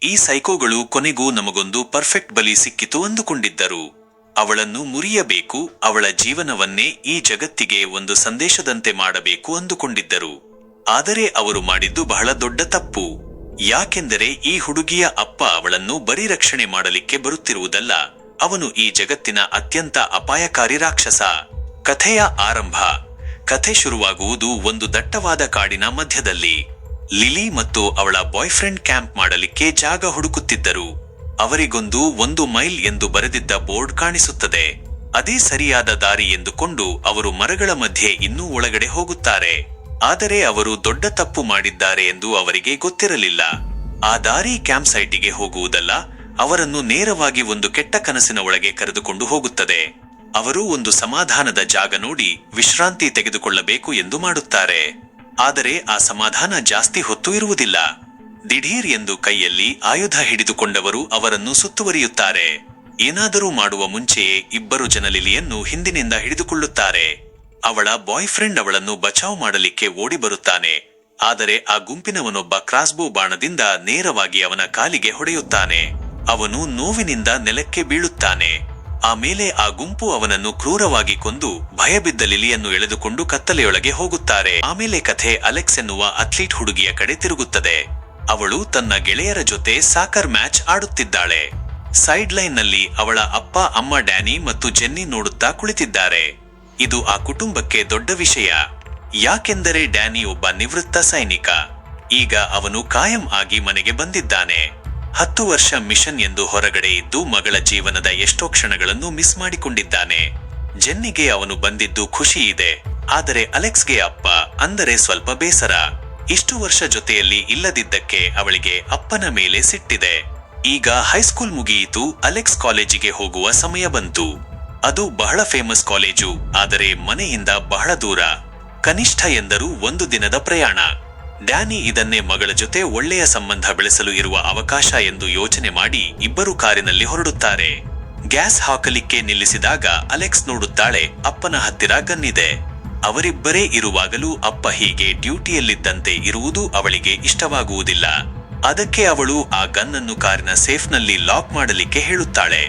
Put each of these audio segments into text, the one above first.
ಈ ಸೈಕೋಗಳು ಕೊನೆಗೂ ನಮಗೊಂದು ಪರ್ಫೆಕ್ಟ್ ಬಲಿ ಸಿಕ್ಕಿತು ಅಂದುಕೊಂಡಿದ್ದರು. ಅವಳನ್ನು ಮುರಿಯಬೇಕು, ಅವಳ ಜೀವನವನ್ನೇ ಈ ಜಗತ್ತಿಗೆ ಒಂದು ಸಂದೇಶದಂತೆ ಮಾಡಬೇಕು ಅಂದುಕೊಂಡಿದ್ದರು. ಆದರೆ ಅವರು ಮಾಡಿದ್ದು ಬಹಳ ದೊಡ್ಡ ತಪ್ಪು. ಯಾಕೆಂದರೆ ಈ ಹುಡುಗಿಯ ಅಪ್ಪ ಅವಳನ್ನು ಬರೀ ರಕ್ಷಣೆ ಮಾಡಲಿಕ್ಕೆ ಬರುತ್ತಿರುವುದಲ್ಲ, ಅವನು ಈ ಜಗತ್ತಿನ ಅತ್ಯಂತ ಅಪಾಯಕಾರಿ ರಾಕ್ಷಸ. ಕಥೆಯ ಆರಂಭ. ಕಥೆ ಶುರುವಾಗುವುದು ಒಂದು ದಟ್ಟವಾದ ಕಾಡಿನ ಮಧ್ಯದಲ್ಲಿ. ಲಿಲಿ ಮತ್ತು ಅವಳ ಬಾಯ್ಫ್ರೆಂಡ್ ಕ್ಯಾಂಪ್ ಮಾಡಲಿಕ್ಕೆ ಜಾಗ ಹುಡುಕುತ್ತಿದ್ದರು. ಅವರಿಗೊಂದು 1 ಮೈಲ್ ಎಂದು ಬರೆದಿದ್ದ ಬೋರ್ಡ್ ಕಾಣಿಸುತ್ತದೆ. ಅದೇ ಸರಿಯಾದ ದಾರಿ ಎಂದುಕೊಂಡು ಅವರು ಮರಗಳ ಮಧ್ಯೆ ಇನ್ನೂ ಒಳಗಡೆ ಹೋಗುತ್ತಾರೆ. ಆದರೆ ಅವರು ದೊಡ್ಡ ತಪ್ಪು ಮಾಡಿದ್ದಾರೆ ಎಂದು ಅವರಿಗೆ ಗೊತ್ತಿರಲಿಲ್ಲ. ಆ ದಾರಿ ಕ್ಯಾಂಪ್ ಸೈಟಿಗೆ ಹೋಗುವುದಲ್ಲ, ಅವರನ್ನು ನೇರವಾಗಿ ಒಂದು ಕೆಟ್ಟ ಕನಸಿನ ಒಳಗೆ ಕರೆದುಕೊಂಡು ಹೋಗುತ್ತದೆ. ಅವರು ಒಂದು ಸಮಾಧಾನದ ಜಾಗ ನೋಡಿ ವಿಶ್ರಾಂತಿ ತೆಗೆದುಕೊಳ್ಳಬೇಕು ಎಂದು ಮಾಡುತ್ತಾರೆ. ಆದರೆ ಆ ಸಮಾಧಾನ ಜಾಸ್ತಿ ಹೊತ್ತು ಇರುವುದಿಲ್ಲ. ದಿಢೀರ್ ಎಂದು ಕೈಯಲ್ಲಿ ಆಯುಧ ಹಿಡಿದುಕೊಂಡವರು ಅವರನ್ನು ಸುತ್ತುವರಿಯುತ್ತಾರೆ. ಏನಾದರೂ ಮಾಡುವ ಮುಂಚೆಯೇ ಇಬ್ಬರು ಜನ ಲಿಲಿಯನ್ನು ಹಿಂದಿನಿಂದ ಹಿಡಿದುಕೊಳ್ಳುತ್ತಾರೆ. ಅವಳ ಬಾಯ್ಫ್ರೆಂಡ್ ಅವಳನ್ನು ಬಚಾವ್ ಮಾಡಲಿಕ್ಕೆ ಓಡಿ ಬರುತ್ತಾನೆ. ಆದರೆ ಆ ಗುಂಪಿನವನೊಬ್ಬ ಕ್ರಾಸ್ಬೋ ಬಾಣದಿಂದ ನೇರವಾಗಿ ಅವನ ಕಾಲಿಗೆ ಹೊಡೆಯುತ್ತಾನೆ. ಅವನು ನೋವಿನಿಂದ ನೆಲಕ್ಕೆ ಬೀಳುತ್ತಾನೆ. ಆಮೇಲೆ ಆ ಗುಂಪು ಅವನನ್ನು ಕ್ರೂರವಾಗಿ ಕೊಂದು ಭಯಬಿದ್ದ ಲಿಲಿಯನ್ನು ಎಳೆದುಕೊಂಡು ಕತ್ತಲೆಯೊಳಗೆ ಹೋಗುತ್ತಾರೆ. ಆಮೇಲೆ ಕಥೆ ಅಲೆಕ್ಸ್ ಎನ್ನುವ ಅಥ್ಲೀಟ್ ಹುಡುಗಿಯ ಕಡೆ ತಿರುಗುತ್ತದೆ. ಅವಳು ತನ್ನ ಗೆಳೆಯರ ಜೊತೆ ಸಾಕರ್ ಮ್ಯಾಚ್ ಆಡುತ್ತಿದ್ದಾಳೆ. ಸೈಡ್ ಲೈನ್ ನಲ್ಲಿ ಅವಳ ಅಪ್ಪ ಅಮ್ಮ ಡ್ಯಾನಿ ಮತ್ತು ಜೆನ್ನಿ ನೋಡುತ್ತಾ ಕುಳಿತಿದ್ದಾರೆ. ಇದು ಆ ಕುಟುಂಬಕ್ಕೆ ದೊಡ್ಡ ವಿಷಯ. ಯಾಕೆಂದರೆ ಡ್ಯಾನಿ ಒಬ್ಬ ನಿವೃತ್ತ ಸೈನಿಕ. ಈಗ ಅವನು ಕಾಯಂ ಆಗಿ ಮನೆಗೆ ಬಂದಿದ್ದಾನೆ. 10 ವರ್ಷ ಮಿಷನ್ ಎಂದು ಹೊರಗಡೆ ಇದ್ದು ಮಗಳ ಜೀವನದ ಎಷ್ಟೋ ಕ್ಷಣಗಳನ್ನು ಮಿಸ್ ಮಾಡಿಕೊಂಡಿದ್ದಾನೆ. ಜೆನ್ನಿಗೆ ಅವನು ಬಂದಿದ್ದು ಖುಷಿ ಇದೆ, ಆದರೆ ಅಲೆಕ್ಸ್ಗೆ ಅಪ್ಪ ಅಂದರೆ ಸ್ವಲ್ಪ ಬೇಸರ. ಇಷ್ಟು ವರ್ಷ ಜೊತೆಯಲ್ಲಿ ಇಲ್ಲದಿದ್ದಕ್ಕೆ ಅವಳಿಗೆ ಅಪ್ಪನ ಮೇಲೆ ಸಿಟ್ಟಿದೆ. ಈಗ ಹೈಸ್ಕೂಲ್ ಮುಗಿಯಿತು, ಅಲೆಕ್ಸ್ ಕಾಲೇಜಿಗೆ ಹೋಗುವ ಸಮಯ ಬಂತು. ಅದು ಬಹಳ ಫೇಮಸ್ ಕಾಲೇಜು, ಆದರೆ ಮನೆಯಿಂದ ಬಹಳ ದೂರ. ಕನಿಷ್ಠ ಎಂದರೂ 1 ದಿನದ ಪ್ರಯಾಣ. ಡ್ಯಾನಿ ಇದನ್ನೇ ಮಗಳ ಜೊತೆ ಒಳ್ಳೆಯ ಸಂಬಂಧ ಬೆಳೆಸಲು ಇರುವ ಅವಕಾಶ ಎಂದು ಯೋಚನೆ ಮಾಡಿ ಇಬ್ಬರು ಕಾರಿನಲ್ಲಿ ಹೊರಡುತ್ತಾರೆ. ಗ್ಯಾಸ್ ಹಾಕಲಿಕ್ಕೆ ನಿಲ್ಲಿಸಿದಾಗ ಅಲೆಕ್ಸ್ ನೋಡುತ್ತಾಳೆ, ಅಪ್ಪನ ಹತ್ತಿರ ಗನ್ನಿದೆ. ಅವರಿಬ್ಬರೇ ಇರುವಾಗಲೂ ಅಪ್ಪ ಹೀಗೆ ಡ್ಯೂಟಿಯಲ್ಲಿದ್ದಂತೆ ಇರುವುದು ಅವಳಿಗೆ ಇಷ್ಟವಾಗುವುದಿಲ್ಲ. ಅದಕ್ಕೆ ಅವಳು ಆ ಗನ್ನನ್ನು ಕಾರಿನ ಸೇಫ್ನಲ್ಲಿ ಲಾಕ್ ಮಾಡಲಿಕ್ಕೆ ಹೇಳುತ್ತಾಳೆ.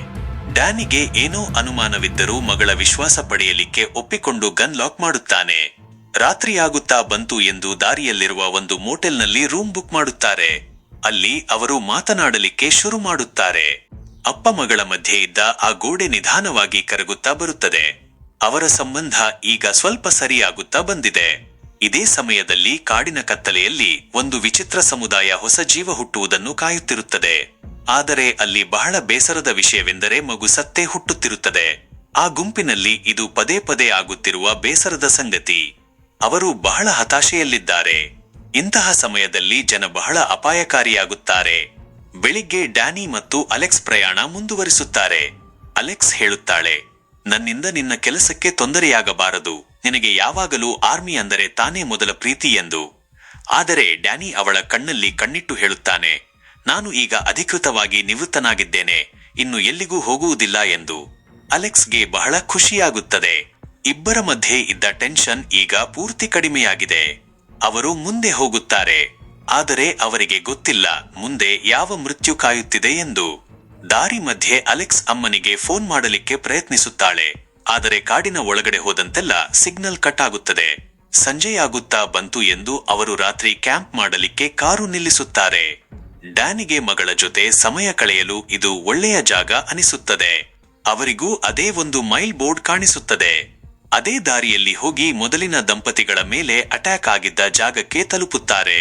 ಡ್ಯಾನಿಗೆ ಏನೋ ಅನುಮಾನವಿದ್ದರೂ ಮಗಳ ವಿಶ್ವಾಸ ಪಡೆಯಲಿಕ್ಕೆ ಒಪ್ಪಿಕೊಂಡು ಗನ್ ಲಾಕ್ ಮಾಡುತ್ತಾನೆ. ರಾತ್ರಿಯಾಗುತ್ತಾ ಬಂತು ಎಂದು ದಾರಿಯಲ್ಲಿರುವ ಒಂದು ಮೋಟೆಲ್ನಲ್ಲಿ ರೂಮ್ ಬುಕ್ ಮಾಡುತ್ತಾರೆ. ಅಲ್ಲಿ ಅವರು ಮಾತನಾಡಲಿಕ್ಕೆ ಶುರು ಮಾಡುತ್ತಾರೆ. ಅಪ್ಪ ಮಗಳ ಮಧ್ಯೆ ಇದ್ದ ಆ ಗೋಡೆ ನಿಧಾನವಾಗಿ ಕರಗುತ್ತಾ ಬರುತ್ತದೆ. ಅವರ ಸಂಬಂಧ ಈಗ ಸ್ವಲ್ಪ ಸರಿಯಾಗುತ್ತಾ ಬಂದಿದೆ. ಇದೇ ಸಮಯದಲ್ಲಿ ಕಾಡಿನ ಕತ್ತಲೆಯಲ್ಲಿ ಒಂದು ವಿಚಿತ್ರ ಸಮುದಾಯ ಹೊಸ ಜೀವ ಹುಟ್ಟುವುದನ್ನು ಕಾಯುತ್ತಿರುತ್ತದೆ. ಆದರೆ ಅಲ್ಲಿ ಬಹಳ ಬೇಸರದ ವಿಷಯವೆಂದರೆ ಮಗು ಸತ್ತೇ ಹುಟ್ಟುತ್ತಿರುತ್ತದೆ. ಆ ಗುಂಪಿನಲ್ಲಿ ಇದು ಪದೇ ಪದೇ ಆಗುತ್ತಿರುವ ಬೇಸರದ ಸಂಗತಿ. ಅವರು ಬಹಳ ಹತಾಶೆಯಲ್ಲಿದ್ದಾರೆ. ಇಂತಹ ಸಮಯದಲ್ಲಿ ಜನ ಬಹಳ ಅಪಾಯಕಾರಿಯಾಗುತ್ತಾರೆ. ಬೆಳಿಗ್ಗೆ ಡ್ಯಾನಿ ಮತ್ತು ಅಲೆಕ್ಸ್ ಪ್ರಯಾಣ ಮುಂದುವರಿಸುತ್ತಾರೆ. ಅಲೆಕ್ಸ್ ಹೇಳುತ್ತಾಳೆ, ನನ್ನಿಂದ ನಿನ್ನ ಕೆಲಸಕ್ಕೆ ತೊಂದರೆಯಾಗಬಾರದು, ನಿನಗೆ ಯಾವಾಗಲೂ ಆರ್ಮಿ ಅಂದರೆ ತಾನೇ ಮೊದಲ ಪ್ರೀತಿ ಎಂದು. ಆದರೆ ಡ್ಯಾನಿ ಅವಳ ಕಣ್ಣಲ್ಲಿ ಕಣ್ಣಿಟ್ಟು ಹೇಳುತ್ತಾನೆ, ನಾನು ಈಗ ಅಧಿಕೃತವಾಗಿ ನಿವೃತ್ತನಾಗಿದ್ದೇನೆ, ಇನ್ನು ಎಲ್ಲಿಗೂ ಹೋಗುವುದಿಲ್ಲ ಎಂದು. ಅಲೆಕ್ಸ್ಗೆ ಬಹಳ ಖುಷಿಯಾಗುತ್ತದೆ. ಇಬ್ಬರ ಮಧ್ಯೆ ಇದ್ದ ಟೆನ್ಷನ್ ಈಗ ಪೂರ್ತಿ ಕಡಿಮೆಯಾಗಿದೆ. ಅವರು ಮುಂದೆ ಹೋಗುತ್ತಾರೆ. ಆದರೆ ಅವರಿಗೆ ಗೊತ್ತಿಲ್ಲ ಮುಂದೆ ಯಾವ ಮೃತ್ಯು ಕಾಯುತ್ತಿದೆ ಎಂದು. ದಾರಿ ಮಧ್ಯೆ ಅಲೆಕ್ಸ್ ಅಮ್ಮನಿಗೆ ಫೋನ್ ಮಾಡಲಿಕ್ಕೆ ಪ್ರಯತ್ನಿಸುತ್ತಾಳೆ. ಆದರೆ ಕಾಡಿನ ಒಳಗಡೆ ಹೋದಂತೆಲ್ಲ ಸಿಗ್ನಲ್ ಕಟ್ ಆಗುತ್ತದೆ. ಸಂಜೆಯಾಗುತ್ತಾ ಬಂತು ಎಂದು ಅವರು ರಾತ್ರಿ ಕ್ಯಾಂಪ್ ಮಾಡಲಿಕ್ಕೆ ಕಾರು ನಿಲ್ಲಿಸುತ್ತಾರೆ. ಡ್ಯಾನಿಗೆ ಮಗಳ ಜೊತೆ ಸಮಯ ಕಳೆಯಲು ಇದು ಒಳ್ಳೆಯ ಜಾಗ ಅನಿಸುತ್ತದೆ. ಅವರಿಗೂ ಅದೇ 1 ಮೈಲ್ ಬೋರ್ಡ್ ಕಾಣಿಸುತ್ತದೆ. ಅದೇ ದಾರಿಯಲ್ಲಿ ಹೋಗಿ ಮೊದಲಿನ ದಂಪತಿಗಳ ಮೇಲೆ ಅಟ್ಯಾಕ್ ಆಗಿದ್ದ ಜಾಗಕ್ಕೆ ತಲುಪುತ್ತಾರೆ.